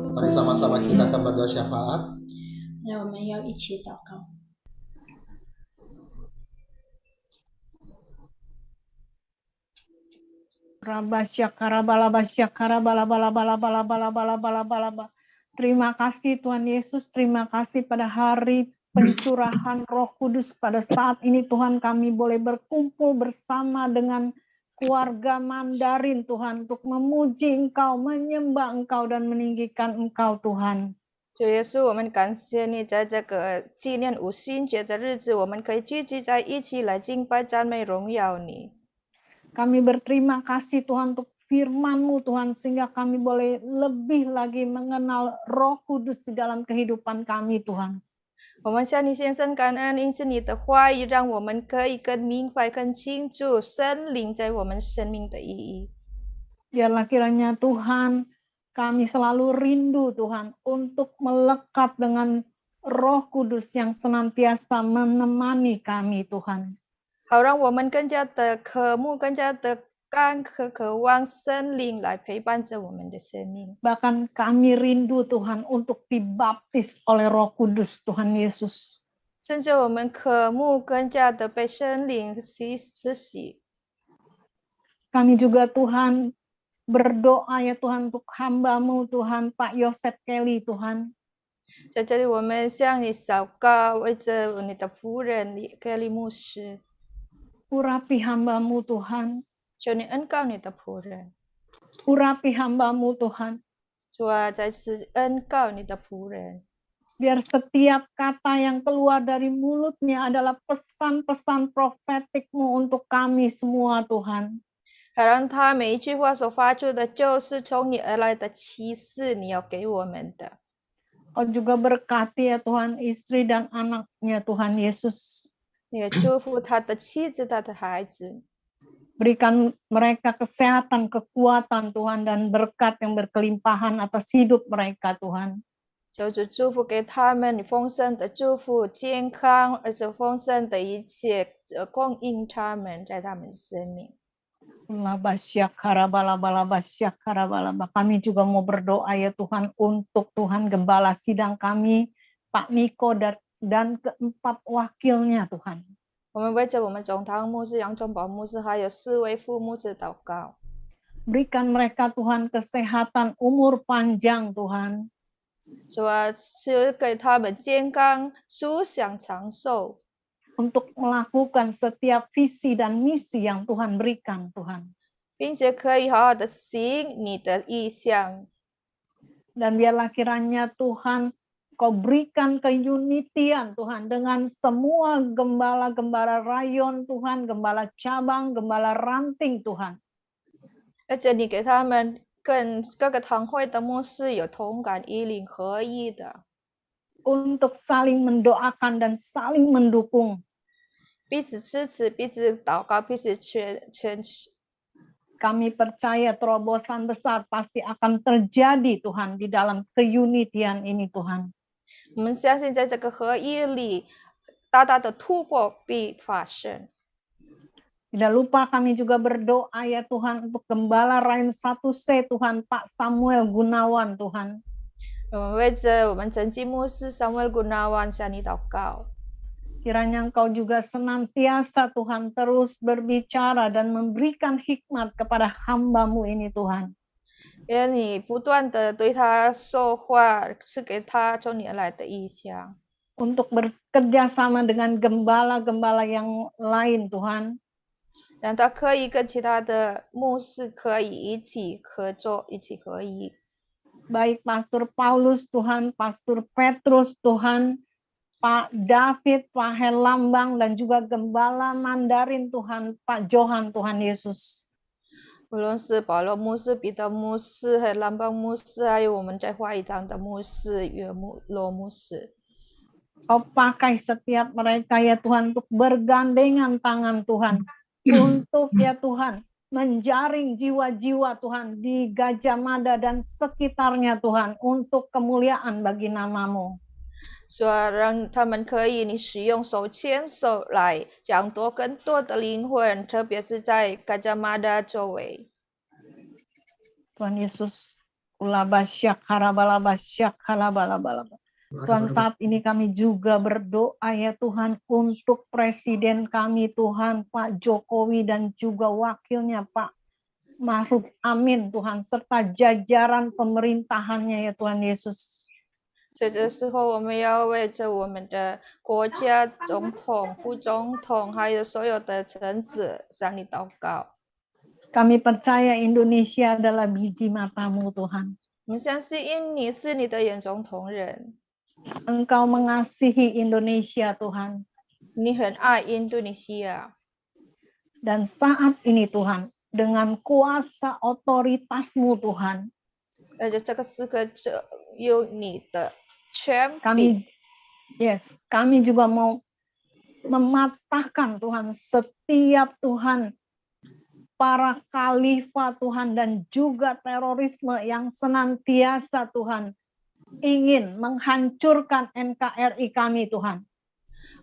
Mari sama-sama kita akan berdoa syafaat. 来，我们要一起祷告。 Terima kasih Tuhan Yesus, terima kasih pada hari pencurahan Roh Kudus pada saat ini Tuhan kami boleh berkumpul bersama dengan keluarga Mandarin Tuhan untuk memuji Engkau, menyembah Engkau dan meninggikan Engkau Tuhan. 主耶稣，我们感谢你，在这个纪念五旬节的日子，我们可以聚集在一起来敬拜、赞美、荣耀你。 Kami berterima kasih Tuhan untuk firman-Mu Tuhan, sehingga kami boleh lebih lagi mengenal Roh Kudus di dalam kehidupan kami Tuhan. 我们向你献上感恩，因此你的话语让我们可以更明白、更清楚圣灵在我们生命的意义。 Biarlah kiranya Tuhan, kami selalu rindu Tuhan untuk melekat dengan Roh Kudus yang senantiasa menemani kami Tuhan. 好让我们更加的渴慕、更加的干渴望圣灵来陪伴着我们的生命。 Bahkan kami rindu Tuhan untuk dibaptis oleh Roh Kudus Tuhan Yesus. 甚至我们渴慕更加的被圣灵施洗。 Kami juga Tuhan berdoa ya Tuhan untuk hamba-Mu Tuhan, Pak Yosef Kelly Tuhan. 在这里，我们向你祷告，为着你的仆人克利牧师， Urapi hamba-Mu Tuhan, 求你恩告你的仆人。 urapi hamba-Mu Tuhan. 主啊，再次恩告你的仆人， Biar setiap kata yang keluar dari mulutnya adalah pesan-pesan profetik-Mu untuk kami semua Tuhan. 好让他每一句话所发出的，就是从你而来的启示，你要给我们的。 Kau juga berkati ya Tuhan istri dan anaknya Tuhan Yesus. 也祝福他的妻子、他的孩子， Berikan mereka kesehatan, kekuatan Tuhan dan berkat yang berkelimpahan atas hidup mereka Tuhan. 求主祝福给他们你丰盛的祝福、健康，而且丰盛的一切供应他们在他们生命。 Kami juga mau berdoa ya Tuhan untuk Tuhan gembala sidang kami, Pak Niko dan keempat wakilnya Tuhan. 我们为着我们总堂牧师杨忠宝牧师还有4位副牧师祷告， Berikan mereka Tuhan kesehatan, umur panjang Tuhan. 主啊，赐给他们健康、舒享、长寿， Untuk melakukan setiap visi dan misi yang Tuhan berikan Tuhan. 并且可以好好的行你的意向。 Dan biarlah kiranya Tuhan Kau berikan keunitian Tuhan dengan semua gembala-gembala rayon Tuhan, gembala cabang, gembala ranting Tuhan. 而且你给他们跟各个堂会的牧师有同感、一灵合一的， Untuk saling mendoakan dan saling mendukung. 彼此支持、彼此祷告、彼此全。 Kami percaya terobosan besar pasti akan terjadi Tuhan di dalam keunitian ini Tuhan. 我们相信在这个合一里，大大的突破必发生。 Tidak lupa kami juga berdoa ya Tuhan untuk Gembala Rayon 1C Tuhan Pak Samuel Gunawan Tuhan. 我们为着我们整基牧师 Samuel Gunawan 向你祷告， Kiranya Engkau juga senantiasa Tuhan terus berbicara dan memberikan hikmat kepada hamba-Mu ini Tuhan. 愿你不断的对他说话，赐给他从你而来的意象， Untuk bekerja sama dengan gembala-gembala yang lain Tuhan. 让他可以跟其他的牧师可以一起合作，一起合一。 Baik Pastor Paulus Tuhan, Pastor Petrus Tuhan, Pak David, Pak Helambang, dan juga Gembala Mandarin Tuhan, Pak Johan Tuhan Yesus. 无论是保罗牧师、彼得牧师、还有蓝邦牧师，还有我们在华语堂的牧师约罗牧师， Kau pakai setiap mereka ya Tuhan untuk bergandengan tangan Tuhan. Untuk ya Tuhan menjaring jiwa-jiwa Tuhan di Gajah Mada dan sekitarnya Tuhan. Untuk kemuliaan bagi nama-Mu. 说让他们可以你使用手牵手来讲多更多的灵魂，特别是在嘎加马达周围。 Tuhan Yesus, ulabasyak harabalabasyak halabalabalaba. Tuhan, saat ini kami juga berdoa ya Tuhan untuk Presiden kami Tuhan, Pak Jokowi dan juga wakilnya Pak Ma'ruf Amin Tuhan, serta jajaran pemerintahannya ya Tuhan Yesus. 这个时候，我们要为着我们的国家总统、副总统，还有所有的臣子向你祷告。 Kami percaya Indonesia adalah biji mata-Mu Tuhan. 我们相信印尼是你的眼中同人， Engkau mengasihi Indonesia Tuhan. 你很爱印度尼西亚。 Dan saat ini Tuhan, dengan kuasa otoritas-Mu Tuhan, 而且这个时刻只有你的权柄。 kami juga mau mematahkan Tuhan setiap Tuhan para khalifah Tuhan dan juga terorisme yang senantiasa Tuhan ingin menghancurkan NKRI kami Tuhan.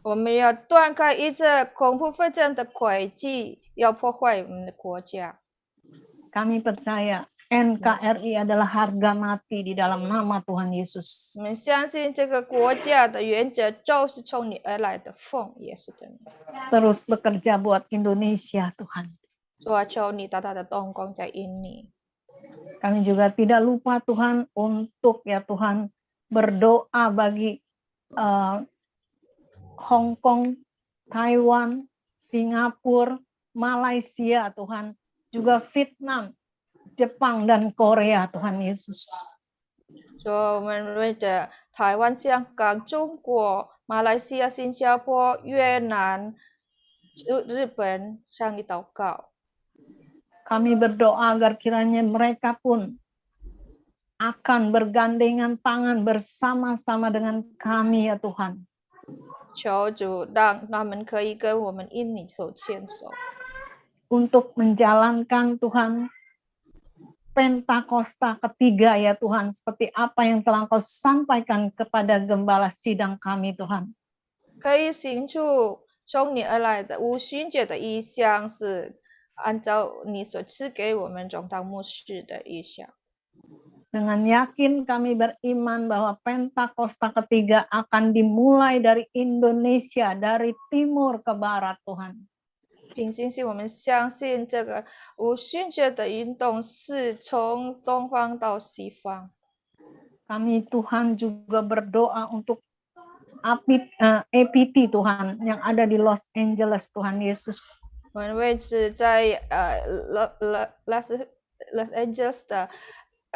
我们要断开一切恐怖分子的诡计，要破坏我们的国家。 Kami percaya NKRI adalah harga mati di dalam nama Tuhan Yesus. 我们相信这个国家的原则就是从你而来的奉耶稣的名。 Terus bekerja buat Indonesia Tuhan. 主啊，求你大大的动工在印尼。 Kami juga tidak lupa Tuhan untuk ya Tuhan berdoa bagi Hong Kong, Taiwan, Singapura, Malaysia Tuhan, juga Vietnam, Jepang dan Korea Tuhan Yesus. 说我们为着台湾、香港、中国、马来西亚、新加坡、越南、日本向你祷告。 Kami berdoa agar kiranya mereka pun akan bergandengan tangan bersama-sama dengan kami ya Tuhan. 求主让他们可以跟我们印尼手牵手， Untuk menjalankan Tuhan Pentakosta ketiga ya Tuhan. Seperti apa yang telah Engkau sampaikan kepada gembala sidang kami Tuhan. 可以行出从你而来的五旬节的意向，是按照你所赐给我们总堂牧师的意向。Dengan yakin kami beriman bahwa Pentakosta ketiga akan dimulai dari Indonesia, dari timur ke barat Tuhan. 凭信心，我们相信这个无旬节的运动是从东方到西方。 Kami Tuhan juga berdoa untuk APT Tuhan yang ada di Los Angeles Tuhan Yesus. 我们位置在Los Angeles 的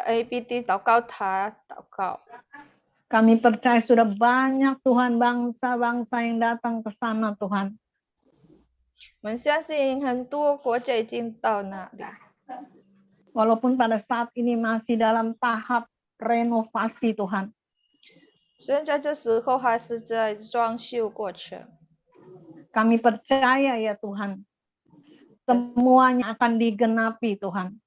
APT 祷告塔祷告。 Kami percaya sudah banyak Tuhan bangsa-bangsa yang datang ke sana Tuhan. 我们相信很多国家已经到那里， Walaupun pada saat ini masih dalam tahap renovasi Tuhan. 虽然在这时候还是在装修过程， Kami percaya ya Tuhan, semuanya akan digenapi Tuhan.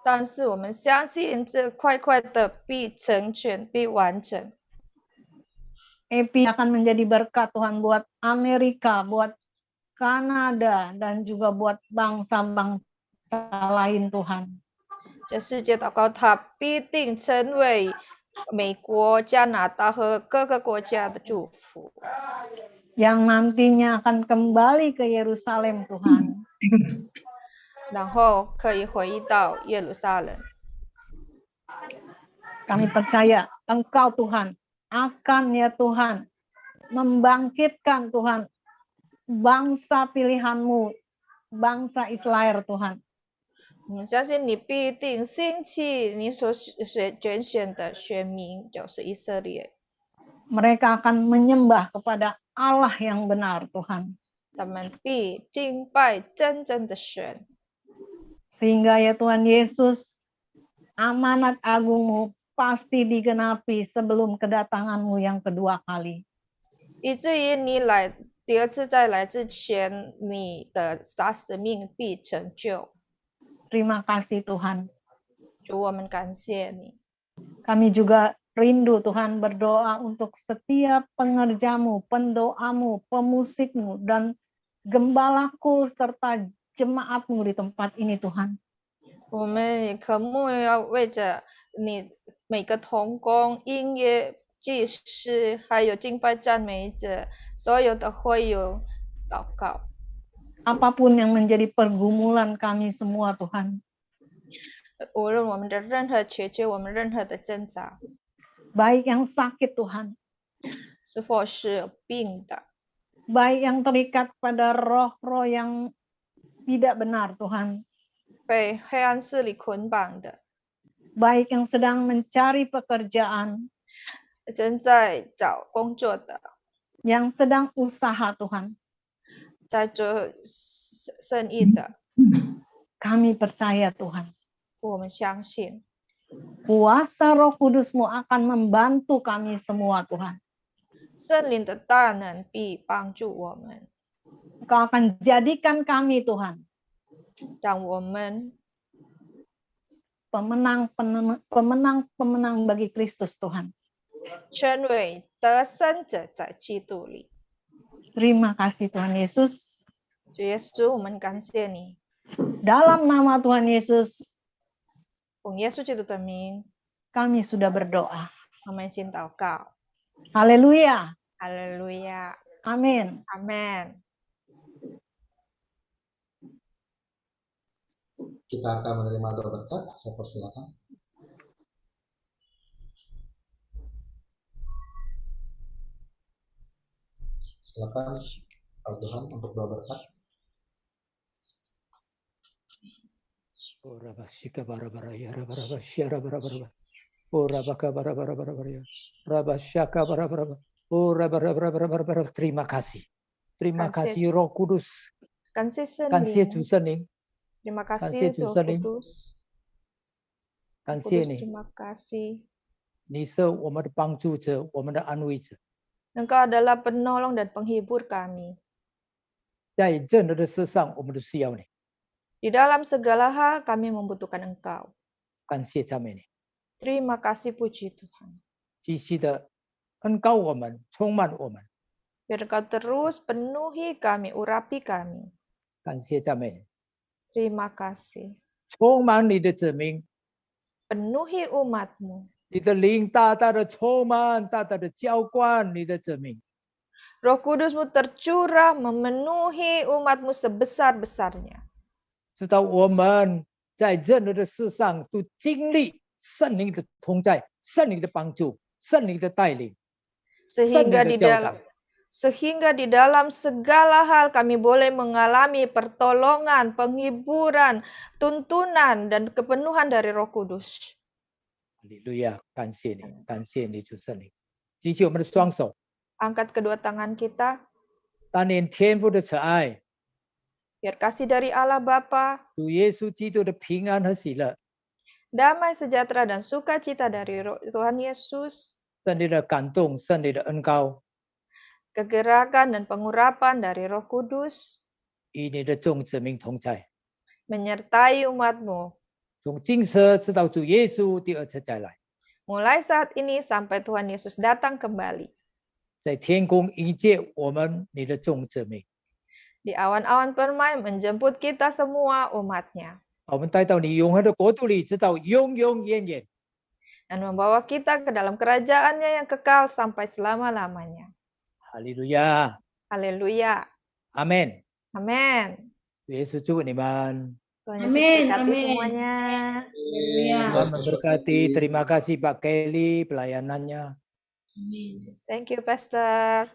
但是我们相信这快快的必成全、必完整。 EPI akan menjadi berkat Tuhan buat Amerika, buat Kanada, dan juga buat bangsa-bangsa lain Tuhan. 这世界祷告塔必定成为美国、加拿大和各个国家的祝福， Yang nantinya akan kembali ke Yerusalem Tuhan. 然后可以回到耶路撒冷。 Kami percaya Engkau Tuhan akan ya Tuhan membangkitkan Tuhan bangsa pilihan-Mu, bangsa Israel Tuhan. 我们相信你必定兴起你所拣选的选民，就是以色列。 Mereka akan menyembah kepada Allah yang benar Tuhan. 他们必敬拜真正的神， Sehingga ya Tuhan Yesus, amanat agung-Mu pasti digenapi sebelum kedatangan-Mu yang kedua kali. 以至于你第二次再来之前，你的大使命必成就。 Terima kasih Tuhan. 主，我们感谢你。 Kami juga rindu Tuhan berdoa untuk setiap pengerja-Mu, pendoa-Mu, pemusik-Mu, dan gembalaku serta jemaat-Mu di tempat ini Tuhan. 我们也渴慕要为着你每个同工、音乐、祭司，还有敬拜赞美者，所有的会友祷告。 Apapun yang menjadi pergumulan kami semua Tuhan. 无论我们的任何缺缺，我们任何的挣扎， Baik yang sakit Tuhan, 是否是有病的， baik yang terikat pada roh-roh yang tidak benar Tuhan, 被黑暗势力捆绑的， baik yang sedang mencari pekerjaan, 正在找工作的， yang sedang usaha Tuhan. 在做生意的， Kami percaya Tuhan, 我们相信 kuasa Roh Kudus-Mu akan membantu kami semua Tuhan. 圣灵的大能必帮助我们， Engkau akan jadikan kami Tuhan, 让我们 pemenang-pemenang bagi Kristus Tuhan. 成为得胜者，在基督里。 Terima kasih Tuhan Yesus. 主耶稣，我们感谢你， Dalam nama Tuhan Yesus, 奉耶稣基督的名， kami sudah berdoa. 我们已经祷告。 Haleluya. 哈利路亚， Amin. 阿门。 Kita akan menerima doa berkat. Saya persilakan. Silakan Pak Tuhan untuk doa berkat. Ora basika bara ya bara syara bara. Ora baka bara ya. Raba syaka bara. Ora bara. Terima kasih. Terima kasih Roh Kudus. 感谢圣感谢主灵，圣灵， terima 感 kasih 谢主 Roh 圣灵， Kudus， 感谢 Kudus 你， terima kasih， 你是我们的帮助者，我们的安慰者， Engkau adalah penolong dan penghibur kami. 在任何的事上，我们都需要你。 Di dalam segala hal kami membutuhkan Engkau. 感谢赞美你， Terima kasih puji Tuhan. 继续的恩膏我们，充满我们。 Biar Engkau terus penuhi kami, urapi kami. 感谢赞美你， Terima kasih. 充满你的子民， penuhi umatmu. 你的灵大大的充满，大大的浇灌你的子民。 Roh Kudusmu tercurah memenuhi umatmu sebesar-besarnya. 直到我们在任何的事上都经历圣灵的同在、圣灵的帮助、圣灵的带领、圣灵 Sehingga 的 di 教 dalam 导。 Sehingga di dalam segala hal kami boleh mengalami pertolongan, penghiburan, tuntunan, dan kepenuhan dari Roh Kudus. 哈利路亚，感谢你，感谢你，主圣灵。举起我们的双手， Angkat kedua tangan kita, 当念天父的慈爱、 biar kasih dari Allah Bapa, 主耶稣基督的平安和喜乐、 damai sejahtera dan sukacita dari Tuhan Yesus, 圣灵的感动、圣灵的恩膏， kegerakan dan pengurapan dari Roh Kudus, 与你的众子民同在， menyertai umatmu, 从今时直到主耶稣第二次再来， mulai saat ini sampai Tuhan Yesus datang kembali. 在天空迎接我们你的众子民， Di awan-awan permai menjemput kita semua umatnya, 把我们带到你永恒的国度里，直到永永远远。 dan membawa kita ke dalam kerajaannya yang kekal sampai selama-lamanya. 哈利路亚， Haleluya. 阿门。 Amin. 主耶稣祝福你们， Tuhan Yesus Amin, berkati amin. semuanya. Haleluya. Tuhan memberkati. Terima kasih Pak Kelly pelayanannya. Amin. Thank you, Pastor.